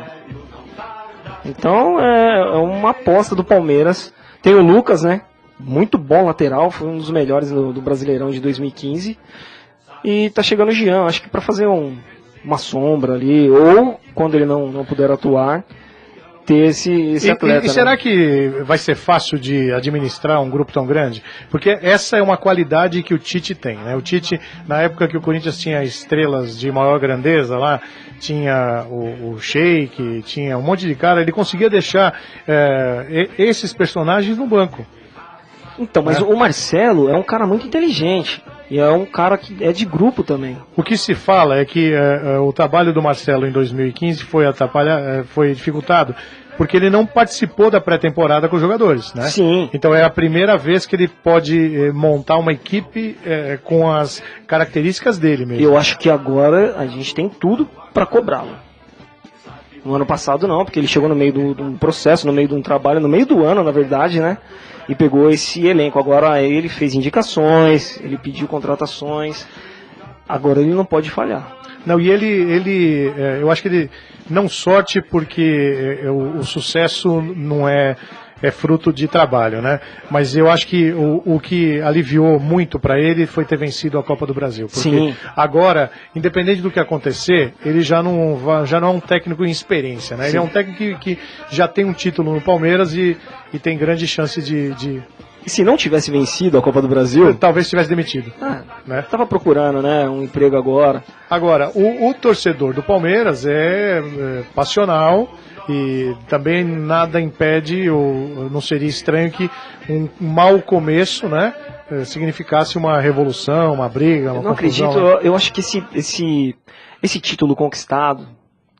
Então, é uma aposta do Palmeiras. Tem o Lucas, né? Muito bom lateral, foi um dos melhores do Brasileirão de 2015. E tá chegando o Jean, acho que para fazer uma sombra ali, ou quando ele não puder atuar, ter esse atleta. E será que vai ser fácil de administrar um grupo tão grande? Porque essa é uma qualidade que o Tite tem, né? O Tite, na época que o Corinthians tinha estrelas de maior grandeza lá, tinha o Sheik, tinha um monte de cara, ele conseguia deixar esses personagens no banco. Então, mas o Marcelo é um cara muito inteligente. E é um cara que é de grupo também. O que se fala é que o trabalho do Marcelo em 2015 foi dificultado porque ele não participou da pré-temporada com os jogadores, né? Sim. Então é a primeira vez que ele pode montar uma equipe com as características dele mesmo. Eu acho que agora a gente tem tudo para cobrá-lo. No ano passado não, porque ele chegou no meio de um processo, no meio de um trabalho, no meio do ano, na verdade, né? E pegou esse elenco. Agora ele fez indicações, ele pediu contratações. Agora ele não pode falhar. Não, e eu acho que ele não sorte porque o sucesso não é fruto de trabalho, né? Mas eu acho que o que aliviou muito para ele foi ter vencido a Copa do Brasil. Porque sim. Agora, independente do que acontecer, ele já não é um técnico em experiência, né? Sim. Ele é um técnico que já tem um título no Palmeiras e tem grande chance de... E se não tivesse vencido a Copa do Brasil... Talvez tivesse demitido. Né? Tava procurando, né, um emprego agora. Agora, o torcedor do Palmeiras é passional e também nada impede, ou não seria estranho que um mau começo, né, significasse uma revolução, uma briga, uma confusão. Eu não acredito, eu acho que esse título conquistado,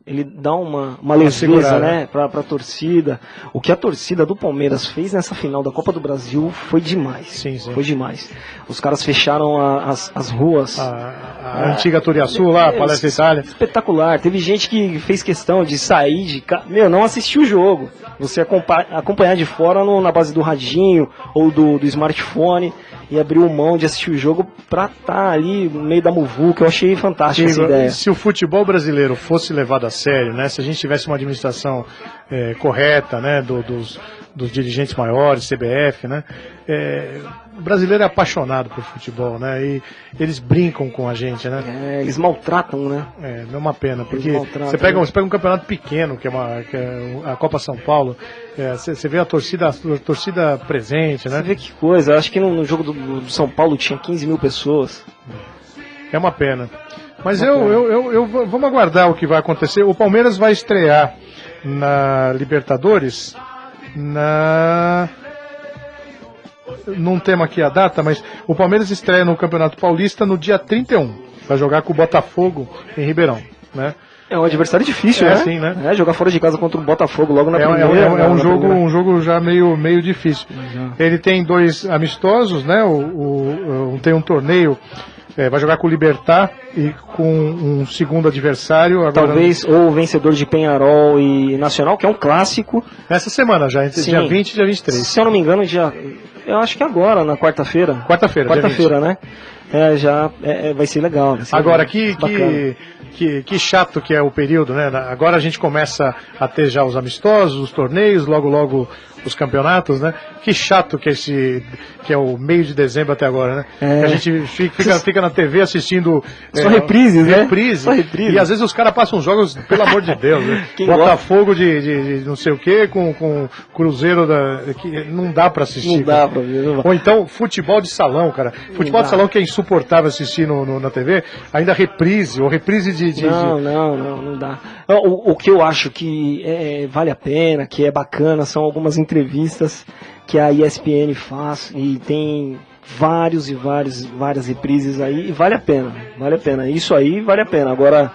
ele dá uma leveza, né, pra torcida. O que a torcida do Palmeiras fez nessa final da Copa do Brasil foi demais. Sim. Foi demais. Os caras fecharam as ruas. A antiga Turiaçu lá, a Palestra Itália. Espetacular. Teve gente que fez questão de sair de casa. Não assistiu o jogo. Você acompanhar de fora na base do radinho ou do smartphone e abriu mão de assistir o jogo pra estar ali no meio da muvuca. Eu achei fantástica essa ideia. Se o futebol brasileiro fosse levado a sério, né, se a gente tivesse uma administração correta, né, dos dirigentes maiores, CBF, né, o brasileiro é apaixonado por futebol, né, e eles brincam com a gente, né. Eles maltratam, né. É uma pena, porque você pega um campeonato pequeno, que é a Copa São Paulo, você vê a torcida presente, né. Você vê que coisa, eu acho que no jogo do São Paulo tinha 15 mil pessoas. É uma pena. Mas vamos aguardar o que vai acontecer. O Palmeiras vai estrear na Libertadores, não temos aqui a data, mas o Palmeiras estreia no Campeonato Paulista no dia 31. Vai jogar com o Botafogo em Ribeirão, né? É um adversário difícil, né? Sim, né? Jogar fora de casa contra o Botafogo logo na primeira. É um jogo já meio difícil. Ele tem 2 amistosos, né? Tem um torneio. Vai jogar com o Libertad e com um segundo adversário. Agora, talvez ou o vencedor de Peñarol e Nacional, que é um clássico. Nessa semana já, entre dia 20 e dia 23. Se eu não me engano, eu acho que agora, na quarta-feira. Quarta-feira, né? Vai ser legal. Agora, que chato que é o período, né? Agora a gente começa a ter já os amistosos, os torneios, logo os campeonatos, né? Que chato que é o meio de dezembro até agora, né? Que a gente fica na TV assistindo só reprises, né? Só reprise. E às vezes os caras passam jogos, pelo amor de Deus, né? Botafogo de não sei o que com Cruzeiro que não dá pra assistir. Não dá pra ver. Ou então futebol de salão, cara. Futebol de salão que é insuportável assistir na TV, ainda reprise, ou reprise de... Não dá. O que eu acho que vale a pena, que é bacana, são algumas entrevistas que a ESPN faz e tem várias reprises aí e vale a pena. Isso aí vale a pena. Agora,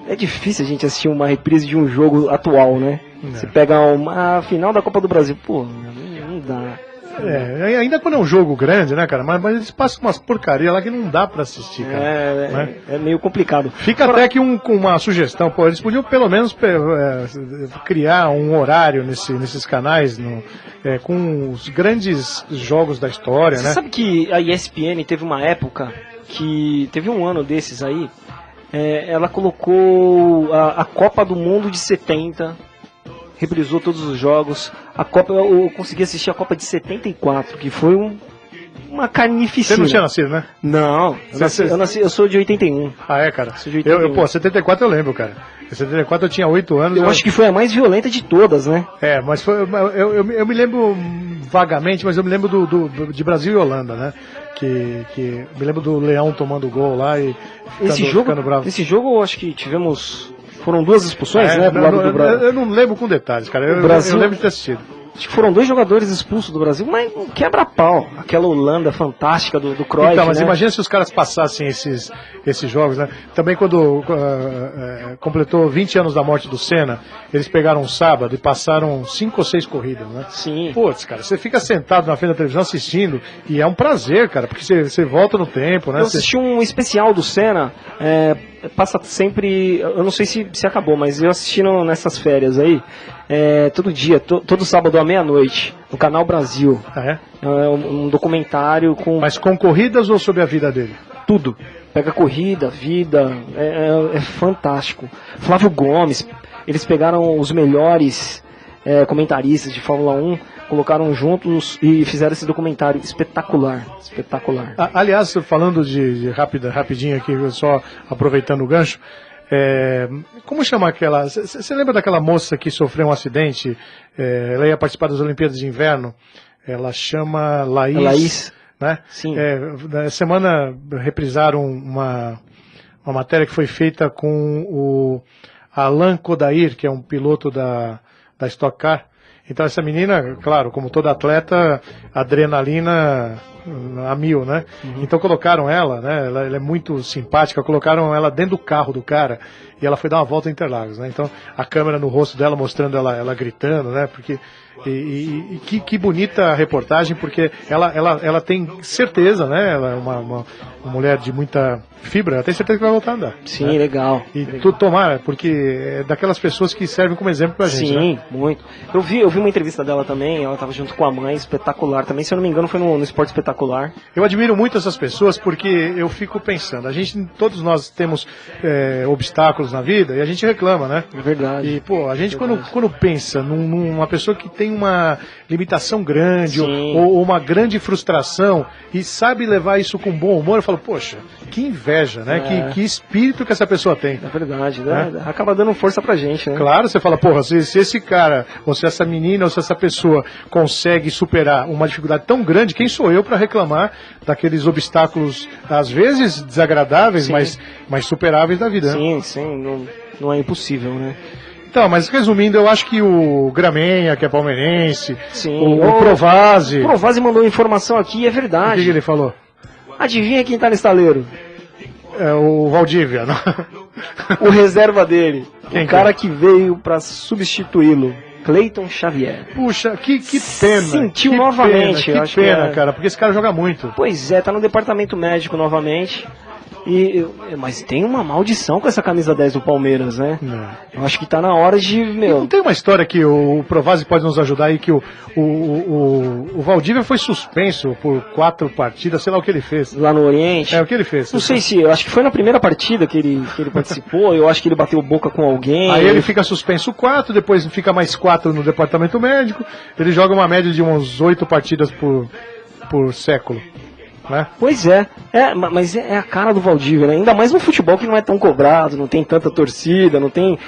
é difícil a gente assistir uma reprise de um jogo atual, né? Você pega a final da Copa do Brasil, pô, não dá. Ainda quando é um jogo grande, né, cara? Mas eles passam umas porcarias lá que não dá pra assistir, cara. Né? É meio complicado. Fica até que com uma sugestão, pô, eles podiam pelo menos criar um horário nesses canais com os grandes jogos da história, né? Você sabe que a ESPN teve uma época que teve um ano desses aí, ela colocou a Copa do Mundo de 70, reprisou todos os jogos. Eu consegui assistir a Copa de 74, que foi uma carnificina. Você não tinha nascido, né? Não, eu sou de 81. Ah, é, cara? Sou de 81. 74 eu lembro, cara. Em 74 eu tinha 8 anos. Eu acho que foi a mais violenta de todas, né? Mas eu me lembro vagamente, mas eu me lembro de Brasil e Holanda, né? Que me lembro do Leão tomando gol lá e ficando bravo. Esse jogo eu acho que foram 2 expulsões, né? Do lado do Brasil. Eu não lembro com detalhes, cara. Eu lembro de ter assistido. Acho que foram 2 jogadores expulsos do Brasil, mas um quebra-pau. Aquela Holanda fantástica do Cruyff, então, mas né? imagina se os caras passassem esses jogos, né? Também quando completou 20 anos da morte do Senna, eles pegaram um sábado e passaram 5 ou 6 corridas, né? Sim. Putz, cara, você fica sentado na frente da televisão assistindo e é um prazer, cara, porque você volta no tempo, né? Eu assisti um especial do Senna, passa sempre, eu não sei se acabou, mas eu assisti nessas férias aí, todo dia, todo sábado à meia-noite, no Canal Brasil. Ah, é? Um documentário com... Mas com corridas ou sobre a vida dele? Tudo. Pega corrida, vida, é fantástico. Flávio Gomes, eles pegaram os melhores comentaristas de Fórmula 1, colocaram juntos e fizeram esse documentário espetacular. Aliás, falando de rapidinho aqui, só aproveitando o gancho, como chama aquela... Você lembra daquela moça que sofreu um acidente? Ela ia participar das Olimpíadas de Inverno. Ela chama Laís. Né? Sim. Na semana reprisaram uma matéria que foi feita com o Alain Kodair, que é um piloto da Stock Car. Então essa menina, claro, como toda atleta, adrenalina a 1000, né? Uhum. Então colocaram ela, né? Ela é muito simpática, colocaram ela dentro do carro do cara e ela foi dar uma volta em Interlagos, né? Então a câmera no rosto dela mostrando ela gritando, né? Porque que bonita reportagem, porque ela tem certeza, né? Ela é uma mulher de muita fibra, ela tem certeza que vai voltar a andar. Sim, né? legal. E tomara, porque é daquelas pessoas que servem como exemplo pra gente. Sim, né? muito. Eu vi uma entrevista dela também, ela estava junto com a mãe, espetacular também, se eu não me engano foi no Esporte Espetacular. Eu admiro muito essas pessoas porque eu fico pensando, todos nós temos obstáculos na vida e a gente reclama, né? É verdade. E, pô, a gente quando pensa numa pessoa que tem uma limitação grande ou uma grande frustração e sabe levar isso com bom humor, eu falo, poxa, que inveja, né? Que espírito que essa pessoa tem. É verdade, né? Acaba dando força pra gente, né? Claro, você fala, porra, se esse cara, ou se essa menina, ou se essa pessoa consegue superar uma dificuldade tão grande, quem sou eu para reclamar daqueles obstáculos, às vezes desagradáveis, mas superáveis da vida, né? Sim, não é impossível, né? Então, mas resumindo, eu acho que o Gramenha, que é palmeirense, o Provazzi... O Provazzi mandou informação aqui, é verdade. O que ele falou? Adivinha quem tá no estaleiro? É o Valdívia, não? O reserva dele. Quem o cara que veio pra substituí-lo. Cleiton Xavier. Puxa, que pena. Sentiu que novamente. Pena, que pena, cara, porque esse cara joga muito. Pois tá no departamento médico novamente. Mas tem uma maldição com essa camisa 10 do Palmeiras, né? Eu acho que tá na hora de... Não tem uma história que o Provazzi pode nos ajudar aí, que o Valdívia foi suspenso por 4 partidas, sei lá o que ele fez. Lá no Oriente? O que ele fez. Não sei eu acho que foi na primeira partida que ele participou, eu acho que ele bateu boca com alguém. Aí ele fica suspenso 4, depois fica mais 4 no departamento médico, ele joga uma média de uns 8 partidas por século. Né? Pois mas é a cara do Valdívia, né? Ainda mais no futebol que não é tão cobrado, não tem tanta torcida, não tem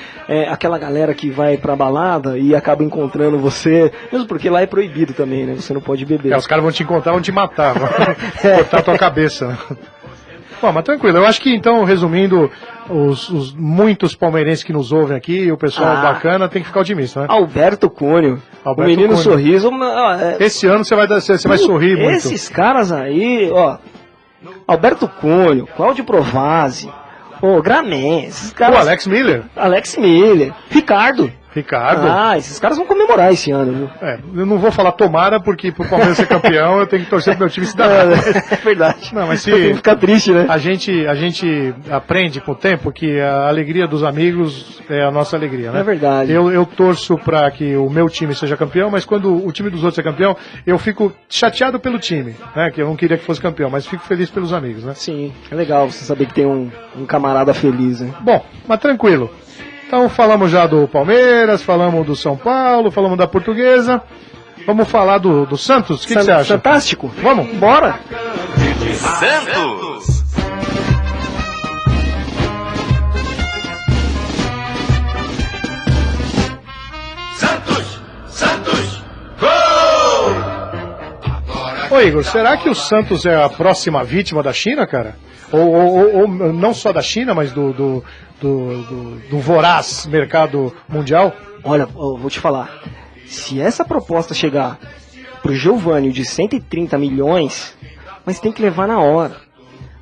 aquela galera que vai pra balada e acaba encontrando você, mesmo porque lá é proibido também, né? Você não pode beber. Os caras vão te encontrar, vão te matar, vão cortar a tua cabeça. Bom, mas tranquilo, eu acho que então, resumindo, os muitos palmeirenses que nos ouvem aqui, o pessoal bacana, tem que ficar otimista, né? Alberto Cunha, o menino Cunha. Sorriso. Esse ano você vai sorrir muito. Esses caras aí, ó, Alberto Cunha, Cláudio Provazzi, Gramenha, esses caras... Alex Miller, Ricardo. Ricardo. Ah, esses caras vão comemorar esse ano, viu? Eu não vou falar tomara, porque pro Palmeiras ser campeão, eu tenho que torcer pro meu time se dar nada. É verdade. Não, mas se Tem que ficar triste, né? a gente aprende com o tempo que a alegria dos amigos é a nossa alegria, né? É verdade. Eu torço para que o meu time seja campeão, mas quando o time dos outros é campeão, eu fico chateado pelo time, né? Que eu não queria que fosse campeão, mas fico feliz pelos amigos, né? Sim, é legal você saber que tem um camarada feliz, né? Bom, mas tranquilo. Então falamos já do Palmeiras, falamos do São Paulo, falamos da Portuguesa. Vamos falar do Santos? O que você acha? Fantástico. Vamos? Bora! Santos. Santos, gol! Ô Igor, será que o Santos é a próxima vítima da China, cara? Ou não só da China, mas do voraz mercado mundial? Olha, eu vou te falar. Se essa proposta chegar pro Giovani de 130 milhões, mas tem que levar na hora.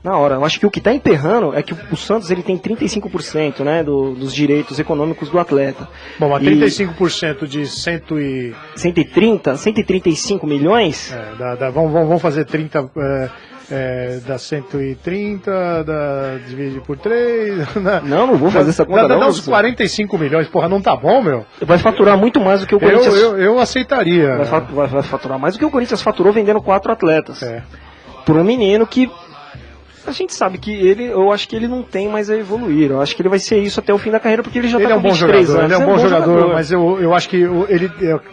Na hora. Eu acho que o que está emperrando é que o Santos ele tem 35%, né, dos direitos econômicos do atleta. Bom, mas 35% de 135 milhões? Vamos fazer 30... dá 130, divide por 3. Não vou fazer essa conta não. Dá uns 45 milhões, porra, não tá bom, meu? Vai faturar muito mais do que o Corinthians. Eu aceitaria. Vai faturar mais do que o Corinthians faturou vendendo 4 atletas. Por um menino que a gente sabe que eu acho que ele não tem mais a evoluir. Eu acho que ele vai ser isso até o fim da carreira, porque ele já tá com 23 anos. Ele é um bom jogador, mas eu acho que eu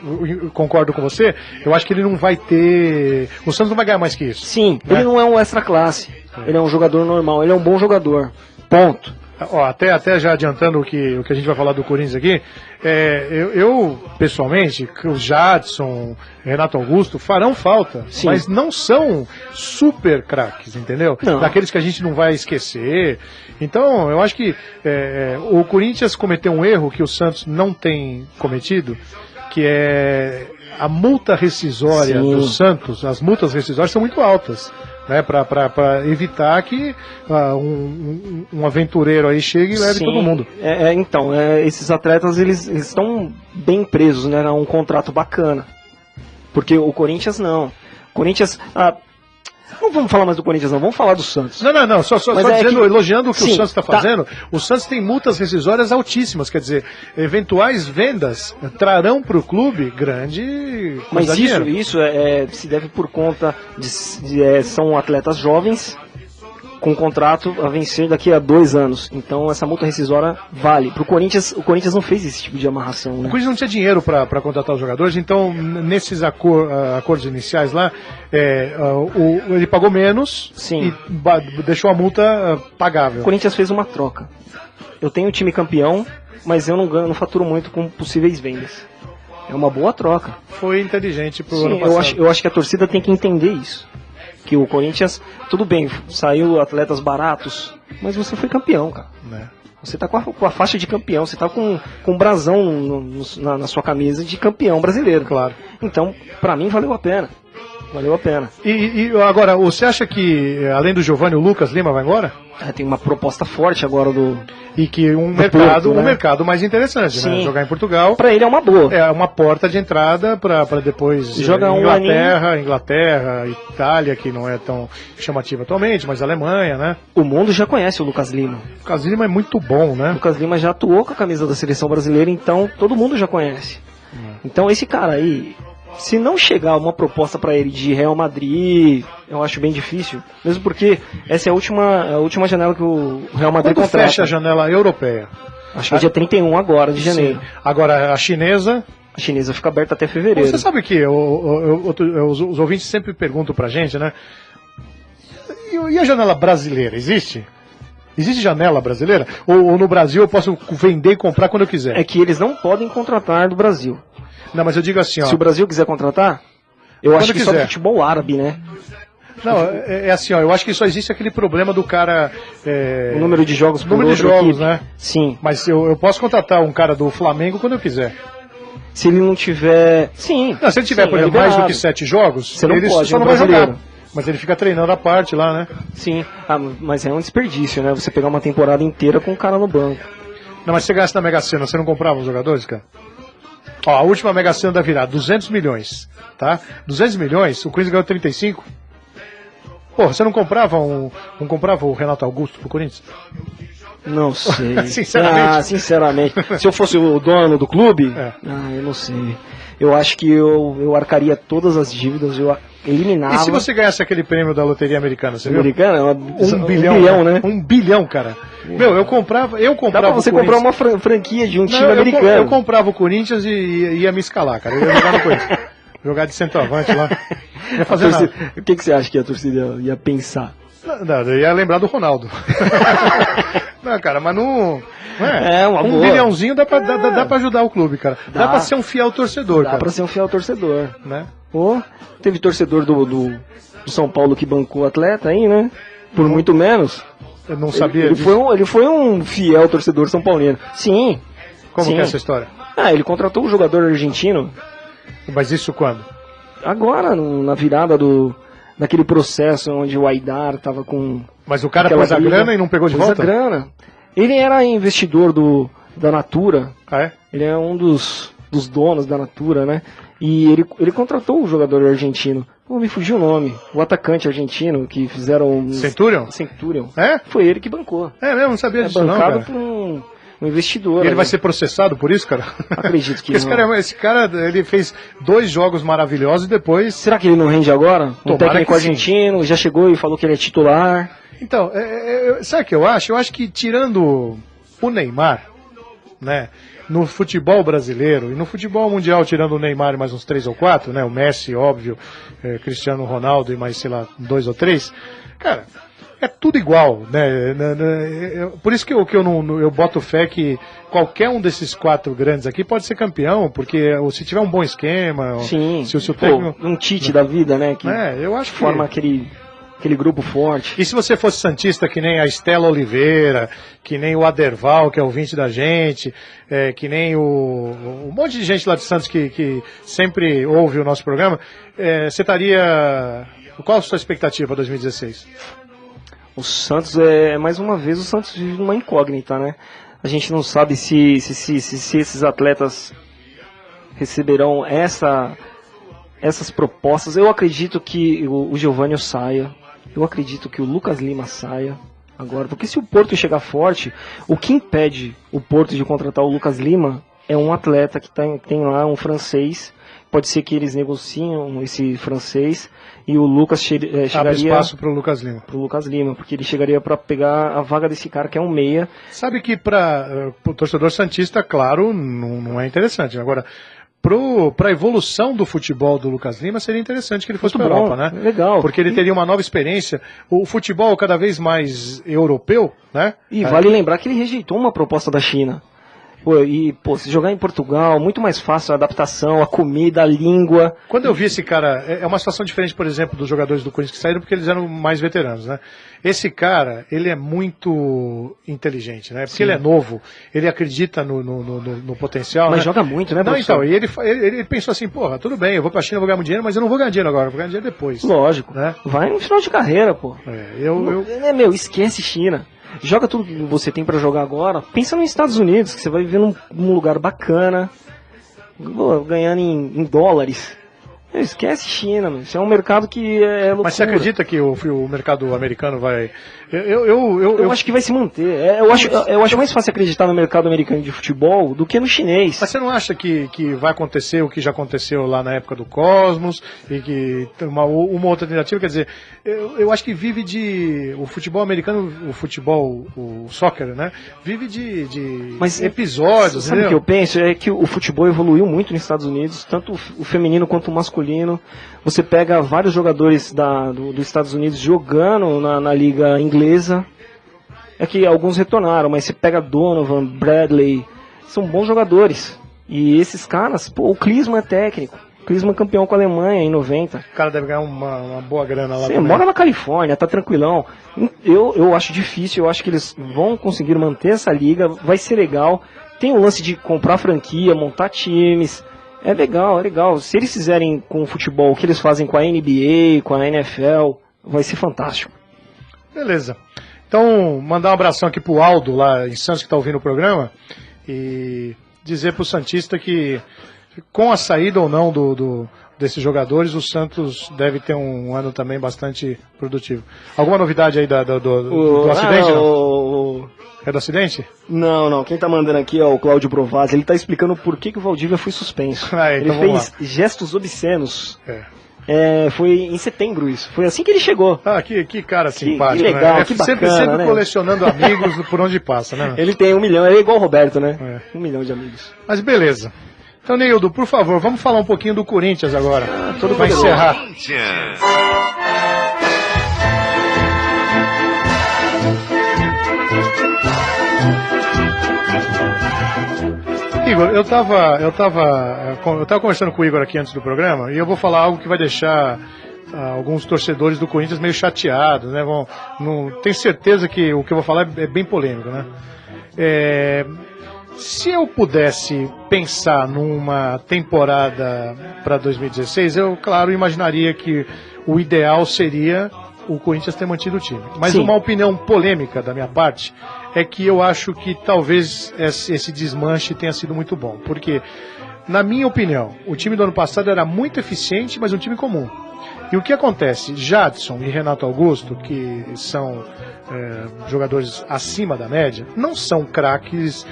concordo com você, eu acho que ele não vai ter... O Santos não vai ganhar mais que isso. Sim, né? Ele não é um extra classe. Ele é um jogador normal, ele é um bom jogador. Ponto. Ó, até já adiantando o que a gente vai falar do Corinthians aqui, eu pessoalmente, o Jadson, Renato Augusto farão falta, sim, mas não são super craques, entendeu? Não. Daqueles que a gente não vai esquecer. Então, eu acho que o Corinthians cometeu um erro que o Santos não tem cometido, que é a multa rescisória sim, do Santos. As multas rescisórias são muito altas, né, para evitar que um aventureiro aí chegue e leve sim, todo mundo. Então, esses atletas eles estão bem presos, né, a um contrato bacana. Porque o Corinthians não. Corinthians... não vamos falar mais do Corinthians, não. Vamos falar do Santos. Não. Só dizendo, elogiando o que sim, o Santos está fazendo. O Santos tem multas rescisórias altíssimas. Quer dizer, eventuais vendas trarão para o clube grande... Mas isso se deve por conta são atletas jovens com contrato a vencer daqui a 2 anos. Então essa multa rescisória vale. Pro Corinthians, o Corinthians não fez esse tipo de amarração, né? O Corinthians não tinha dinheiro para contratar os jogadores, então nesses acordos iniciais lá, ele pagou menos. Sim. E deixou a multa pagável. O Corinthians fez uma troca. Eu tenho um time campeão, mas eu não faturo muito com possíveis vendas. É uma boa troca. Foi inteligente pro Sim, ano passado. eu acho que a torcida tem que entender isso. Que o Corinthians, tudo bem, saiu atletas baratos, mas você foi campeão, cara. Você tá com a faixa de campeão, você tá com um brasão na sua camisa de campeão brasileiro. Claro. Então, pra mim, valeu a pena. Valeu a pena. E agora, você acha que, além do Giovani, o Lucas Lima vai embora? Tem uma proposta forte agora E que um Porto, né? mercado mais interessante, sim, né? Jogar em Portugal. Pra ele é uma boa. É uma porta de entrada para depois jogar Inglaterra, Itália, que não é tão chamativa atualmente, mas Alemanha, né? O mundo já conhece o Lucas Lima. O Lucas Lima é muito bom, né? O Lucas Lima já atuou com a camisa da seleção brasileira, então todo mundo já conhece. Então esse cara aí, se não chegar uma proposta para ele de Real Madrid, eu acho bem difícil. Mesmo porque essa é a última janela que o Real Madrid Quando contrata. fecha a janela europeia? Acho que é dia 31 agora de janeiro. Sim. Agora a chinesa... A chinesa fica aberta até fevereiro. Você sabe que os ouvintes sempre perguntam pra gente, né? E a janela brasileira, existe? Existe janela brasileira? Ou no Brasil eu posso vender e comprar quando eu quiser? É que eles não podem contratar do Brasil. Não, mas eu digo assim, ó. Se o Brasil quiser contratar, eu quando acho que quiser. só do futebol árabe, né? Não, é assim, ó, eu acho que só existe aquele problema do cara... O número de jogos por número de outra jogos, equipe. né? Sim. Mas eu posso contratar um cara do Flamengo quando eu quiser. Se ele não tiver... Sim. Não, se ele tiver, sim, por exemplo, mais do que 7 jogos, você não ele pode, só não um vai brasileiro. jogar. Mas ele fica treinando a parte lá, né? Sim. Mas é um desperdício, né? Você pegar uma temporada inteira com um cara no banco. Não, mas você gasta na Mega Sena, você não comprava os jogadores, cara? Ó, a última Mega Sena da virada, 200 milhões, tá? 200 milhões, o Corinthians ganhou 35. Porra, você não comprava o Renato Augusto pro Corinthians? Não sei. Sinceramente? Sinceramente. Se eu fosse o dono do clube, eu não sei. Eu acho que eu arcaria todas as dívidas, eu eliminava. E se você ganhasse aquele prêmio da loteria americana, você viu? Americana? Um bilhão, né? 1 bilhão, cara. Meu, eu comprava Dá pra você comprar uma franquia de um time americano. Eu comprava o Corinthians e ia me escalar, cara. Eu ia jogar no Corinthians. Jogar de centroavante lá. Não ia fazer nada. O que você acha que a torcida ia pensar? Não, eu ia lembrar do Ronaldo. Não, cara, mas não é uma boa. 1 bilhãozinho dá pra ajudar o clube, cara. Dá pra ser um fiel torcedor, cara. Dá pra ser um fiel torcedor. Né? Teve torcedor do São Paulo que bancou o atleta aí, né? Por muito menos. Eu não sabia ele foi um fiel torcedor são paulino. Sim. Como que é essa história? Ele contratou um jogador argentino. Mas isso quando? Agora, na virada daquele processo onde o Aidar tava com... Mas o cara pôs a grana e não pegou de volta? Pôs a grana. Ele era investidor da Natura. Ah, é? Ele é um dos donos da Natura, né? E ele contratou o jogador argentino. Me fugiu o nome. O atacante argentino que fizeram... Centurion? Centurion. É? Foi ele que bancou. É mesmo? Não sabia disso não, cara. Bancado por um investidor. E ele vai ser processado por isso, cara? Acredito que não. Esse cara, ele fez 2 jogos maravilhosos e depois... Será que ele não rende agora? Um Tomara técnico argentino já chegou e falou que ele é titular. Então, sabe o que eu acho? Eu acho que tirando o Neymar, né, no futebol brasileiro e no futebol mundial, tirando o Neymar e mais uns 3 ou 4, né, o Messi, óbvio, Cristiano Ronaldo e mais, sei lá, 2 ou 3, cara, é tudo igual, né? Por isso que eu boto fé que qualquer um desses 4 grandes aqui pode ser campeão, porque se tiver um bom esquema, sim, se o técnico, um Tite da vida, né, que eu acho forma aquele grupo forte. E se você fosse santista que nem a Estela Oliveira, que nem o Aderval, que é ouvinte da gente, que nem um monte de gente lá de Santos que sempre ouve o nosso programa, você estaria... Qual a sua expectativa para 2016? O Santos, mais uma vez, o Santos vive uma incógnita, né? A gente não sabe se esses atletas receberão essas propostas. Eu acredito que o Giovânio saia. Eu acredito que o Lucas Lima saia agora. Porque se o Porto chegar forte, o que impede o Porto de contratar o Lucas Lima é um atleta que tem lá um francês. Pode ser que eles negociem esse francês e o Lucas chegaria... Abre espaço para o Lucas Lima. Para o Lucas Lima, porque ele chegaria para pegar a vaga desse cara que é um meia. Sabe que para o torcedor santista, claro, não é interessante. Agora, para a evolução do futebol do Lucas Lima, seria interessante que ele fosse para a Europa, né? Legal. Porque ele teria uma nova experiência. O futebol cada vez mais europeu, né? E vale lembrar que ele rejeitou uma proposta da China. Se jogar em Portugal, muito mais fácil a adaptação, a comida, a língua. Quando eu vi esse cara, é uma situação diferente, por exemplo, dos jogadores do Corinthians que saíram, porque eles eram mais veteranos, né? Esse cara, ele é muito inteligente, né? Porque ele é novo, ele acredita no potencial. Mas né? joga muito, né, professor? Não, então, e ele pensou assim, porra, tudo bem, eu vou pra China, vou ganhar muito dinheiro, mas eu não vou ganhar dinheiro agora, vou ganhar dinheiro depois. Lógico, né? Vai no final de carreira, pô. Esquece China. Joga tudo que você tem pra jogar agora. Pensa nos Estados Unidos, que você vai viver num lugar bacana, ganhando em dólares. Esquece China, meu. Isso é um mercado que é loucura. Mas você acredita que o mercado americano vai... Eu acho que vai se manter. Eu acho mais fácil acreditar no mercado americano de futebol do que no chinês. Mas você não acha que vai acontecer o que já aconteceu lá na época do Cosmos e que uma outra alternativa? Quer dizer, eu acho que vive de... O futebol americano, o soccer, né? Vive de episódios. Sabe o que eu penso? É que o futebol evoluiu muito nos Estados Unidos, tanto o feminino quanto o masculino. Você pega vários jogadores dos Estados Unidos jogando na liga inglesa. É que alguns retornaram, mas você pega Donovan, Bradley, são bons jogadores. E esses caras, o Klinsmann é técnico. Klinsmann campeão com a Alemanha em 90. O cara deve ganhar uma boa grana lá. Você mora na Califórnia, tá tranquilão. Eu acho difícil, eu acho que eles vão conseguir manter essa liga, vai ser legal. Tem o lance de comprar franquia, montar times. É legal, é legal. Se eles fizerem com o futebol o que eles fazem com a NBA, com a NFL, vai ser fantástico. Beleza. Então, mandar um abração aqui pro Aldo, lá em Santos, que está ouvindo o programa, e dizer pro Santista que, com a saída ou não desses jogadores, o Santos deve ter um ano também bastante produtivo. Alguma novidade aí do acidente? É do acidente? Não. Quem tá mandando aqui é o Cláudio Provazzi. Ele tá explicando por que o Valdívia foi suspenso. Então ele fez gestos obscenos. Foi em setembro isso. Foi assim que ele chegou. Que cara simpático, que legal, né? Que bacana, sempre né? colecionando amigos por onde passa, né? Ele tem 1 milhão, ele é igual o Roberto, né? 1 milhão de amigos. Mas beleza. Então, Neildo, por favor, vamos falar um pouquinho do Corinthians agora. Tudo vai encerrar. Igor, eu tava conversando com o Igor aqui antes do programa e eu vou falar algo que vai deixar alguns torcedores do Corinthians meio chateados, né? Tenho certeza que o que eu vou falar é bem polêmico, né? Se eu pudesse pensar numa temporada para 2016, eu, claro, imaginaria que o ideal seria o Corinthians ter mantido o time. Mas Sim. Uma opinião polêmica da minha parte é que eu acho que talvez esse desmanche tenha sido muito bom. Porque, na minha opinião, o time do ano passado era muito eficiente, mas um time comum. E o que acontece? Jadson e Renato Augusto, que são jogadores acima da média, não são craques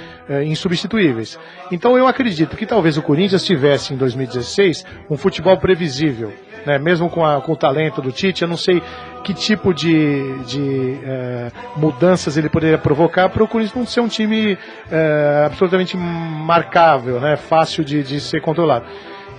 insubstituíveis. Então eu acredito que talvez o Corinthians tivesse em 2016 um futebol previsível, né? Mesmo com o talento do Tite, eu não sei que tipo de mudanças ele poderia provocar para o Corinthians não ser um time absolutamente marcável, né? Fácil de ser controlado.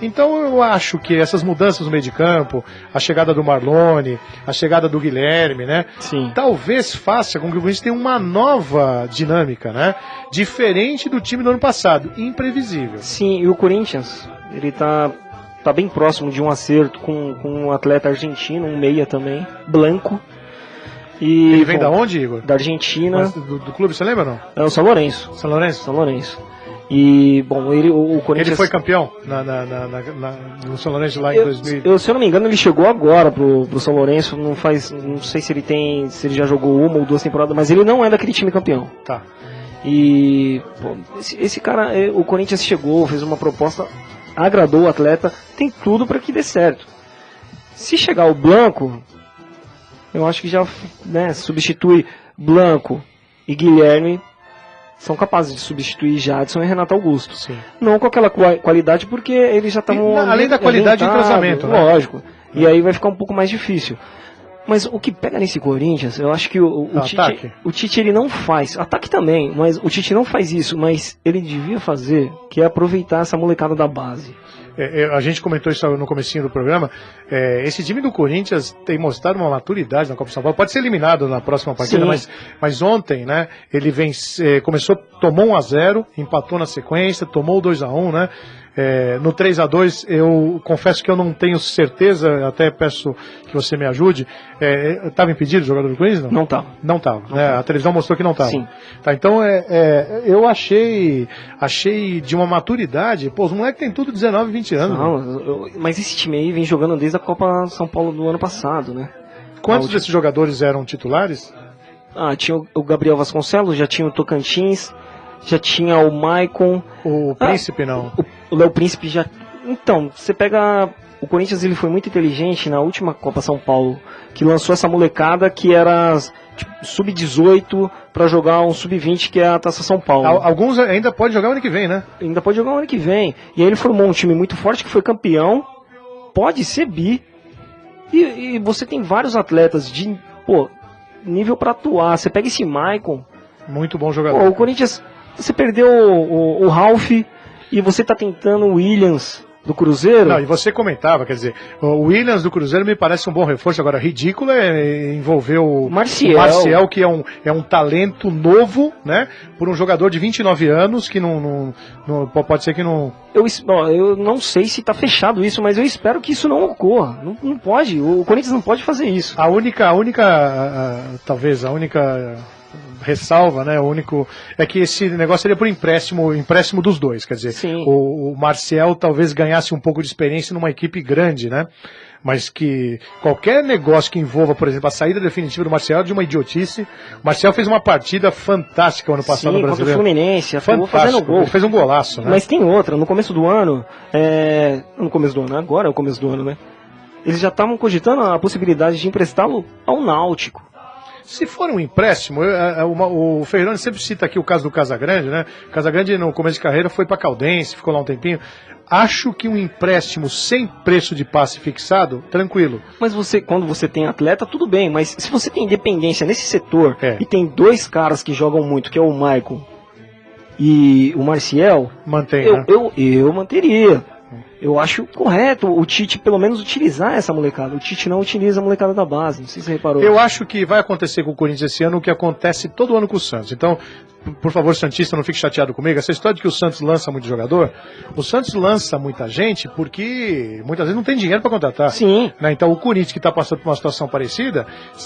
Então eu acho que essas mudanças no meio de campo, a chegada do Marlone, a chegada do Guilherme, né? Sim. Talvez faça com que o Corinthians tenha uma nova dinâmica, né? Diferente do time do ano passado, imprevisível. Sim, e o Corinthians, ele tá bem próximo de um acerto com um atleta argentino, um meia também, Blanco. E, ele vem da onde, Igor? Da Argentina. Mas do clube, você lembra ou não? É o São Lourenço. São Lourenço? São Lourenço. E, bom, o Corinthians... Ele foi campeão no São Lourenço lá em 2000. Se eu não me engano, ele chegou agora pro São Lourenço, não sei se ele já jogou 1 ou 2 temporadas, mas ele não é daquele time campeão. Tá. E, bom, esse cara, o Corinthians chegou, fez uma proposta, agradou o atleta, tem tudo para que dê certo. Se chegar o Blanco, eu acho que já, né, substitui Blanco e Guilherme, são capazes de substituir Jadson e Renato Augusto. Sim. Não com aquela qualidade, porque eles já estavam... Além da qualidade de entrosamento, né? Lógico. E aí vai ficar um pouco mais difícil. Mas o que pega nesse Corinthians, eu acho que o Tite ele não faz, ataque também, mas o Tite não faz isso, mas ele devia fazer, que é aproveitar essa molecada da base. A gente comentou isso no comecinho do programa, esse time do Corinthians tem mostrado uma maturidade na Copa São Paulo, pode ser eliminado na próxima partida, mas ontem, né, ele tomou 1-0, empatou na sequência, tomou 2-1, né, no 3-2, eu confesso que eu não tenho certeza, até peço que você me ajude. Estava impedido o jogador do Corinthians? Não estava. Não estava. A televisão mostrou que não estava. Sim. Tá, então eu achei de uma maturidade. Pô, os moleques têm tudo 19, 20 anos. Não, mas esse time aí vem jogando desde a Copa São Paulo do ano passado, né? Quantos desses jogadores eram titulares? Tinha o Gabriel Vasconcelos, já tinha o Tocantins, já tinha o Maicon. O Príncipe não. O Léo Príncipe já... Então, você pega... O Corinthians ele foi muito inteligente na última Copa São Paulo, que lançou essa molecada que era tipo, sub-18 para jogar um sub-20 que é a Taça São Paulo. Alguns ainda podem jogar o ano que vem, né? Ainda pode jogar o ano que vem. E aí ele formou um time muito forte que foi campeão, pode ser bi. E você tem vários atletas de nível para atuar. Você pega esse Maicon. Muito bom jogador. O Corinthians, você perdeu o Ralf e você tá tentando o Williams do Cruzeiro. Não, e você comentava, quer dizer, o Williams do Cruzeiro me parece um bom reforço. Agora, ridículo envolver o Marcial, que é um talento novo, né? Por um jogador de 29 anos, que não pode ser que não... Eu não sei se tá fechado isso, mas eu espero que isso não ocorra. Não pode, o Corinthians não pode fazer isso. Talvez a única ressalva, né? O único é que esse negócio seria por empréstimo dos dois, quer dizer, o Marcial talvez ganhasse um pouco de experiência numa equipe grande, né? mas que qualquer negócio que envolva, por exemplo, a saída definitiva do Marcial é de uma idiotice. O Marcial fez uma partida fantástica ano passado no Brasileiro. Contra o Fluminense, acabou fazendo gol. Ele fez um golaço, né? Mas tem outra, no começo do ano, agora é o começo do ano, né? Eles já estavam cogitando a possibilidade de emprestá-lo ao Náutico. Se for um empréstimo, o Ferroni sempre cita aqui o caso do Casagrande, né? O Casagrande, no começo de carreira, foi para Caldense, ficou lá um tempinho. Acho que um empréstimo sem preço de passe fixado, tranquilo. Mas quando você tem atleta, tudo bem, mas se você tem dependência nesse setor e tem dois caras que jogam muito, que é o Maicon e o Marcial, mantém, eu manteria. Eu acho correto o Tite pelo menos utilizar essa molecada. O Tite não utiliza a molecada da base, não sei se você reparou. Eu acho que vai acontecer com o Corinthians esse ano o que acontece todo ano com o Santos. Então, por favor, Santista, não fique chateado comigo. Essa história de que o Santos lança muito jogador, o Santos lança muita gente porque muitas vezes não tem dinheiro para contratar. Sim. Né? Então, o Corinthians, que está passando por uma situação parecida,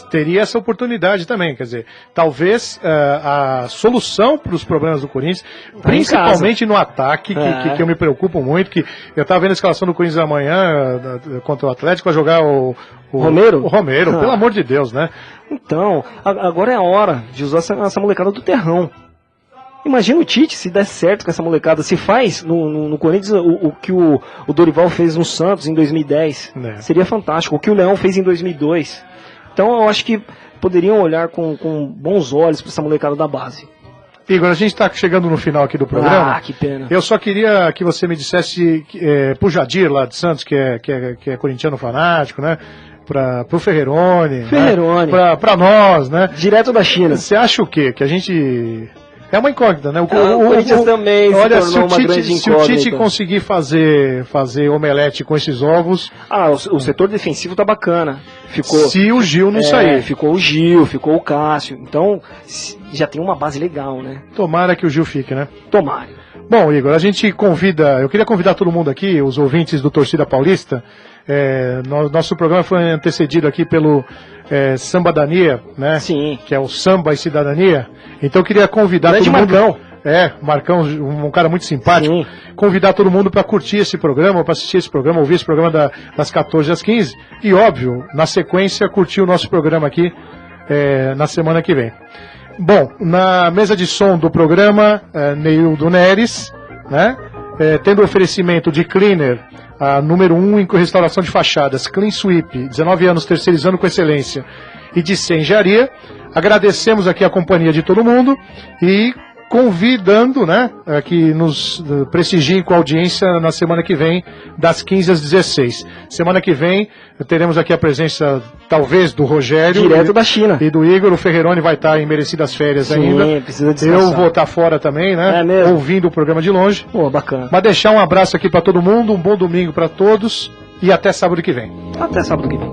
teria essa oportunidade também. Quer dizer, talvez a solução para os problemas do Corinthians, principalmente no ataque, que eu me preocupo muito, que eu estava vendo a escalação do Corinthians amanhã contra o Atlético, vai jogar o Romero? O Romero, pelo amor de Deus, né? Então, agora é a hora de usar essa molecada do terrão. Imagina o Tite, se der certo com essa molecada, se faz no Corinthians o que o Dorival fez no Santos em 2010, seria fantástico, o que o Leão fez em 2002. Então eu acho que poderiam olhar com bons olhos para essa molecada da base. Igor, a gente está chegando no final aqui do programa. Ah, que pena. Eu só queria que você me dissesse pro Jadir lá de Santos, que é corintiano fanático, né? Pro Ferreroni. Ferreroni. Né? Pra nós, né? Direto da China. Você acha o quê? Que a gente... É uma incógnita, né? O Corinthians também olha, se tornou uma grande incógnita. Se o Tite conseguir fazer omelete com esses ovos... o setor defensivo tá bacana. Se o Gil não sair. Ficou o Gil, ficou o Cássio. Então, já tem uma base legal, né? Tomara que o Gil fique, né? Tomara. Bom, Igor, a gente eu queria convidar todo mundo aqui, os ouvintes do Torcida Paulista. Nosso programa foi antecedido aqui pelo Sambadania, né? Sim. Que é o Samba e Cidadania. Então eu queria convidar todo mundo. Marcão. Marcão, um cara muito simpático. Sim. Convidar todo mundo para curtir esse programa, para assistir esse programa, ouvir esse programa das 14 às 15. E, óbvio, na sequência, curtir o nosso programa aqui na semana que vem. Bom, na mesa de som do programa, Neildo Neres, né? Tendo oferecimento de Cleaner, a número 1 em restauração de fachadas, Clean Sweep, 19 anos terceirizando com excelência, e de Engenharia. Agradecemos aqui a companhia de todo mundo e convidando, né, que nos prestigiem com a audiência na semana que vem, das 15 às 16. Semana que vem teremos aqui a presença, talvez, do Rogério. Direto da China. E do Igor. O Ferreroni vai estar em merecidas férias ainda. Precisa descansar. Eu vou estar fora também, né? Mesmo? Ouvindo o programa de longe. Pô, bacana. Mas deixar um abraço aqui para todo mundo, um bom domingo para todos e até sábado que vem. Até sábado que vem.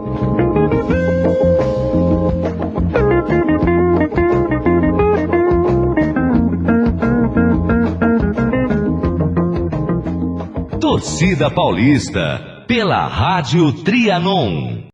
Torcida Paulista, pela Rádio Trianon.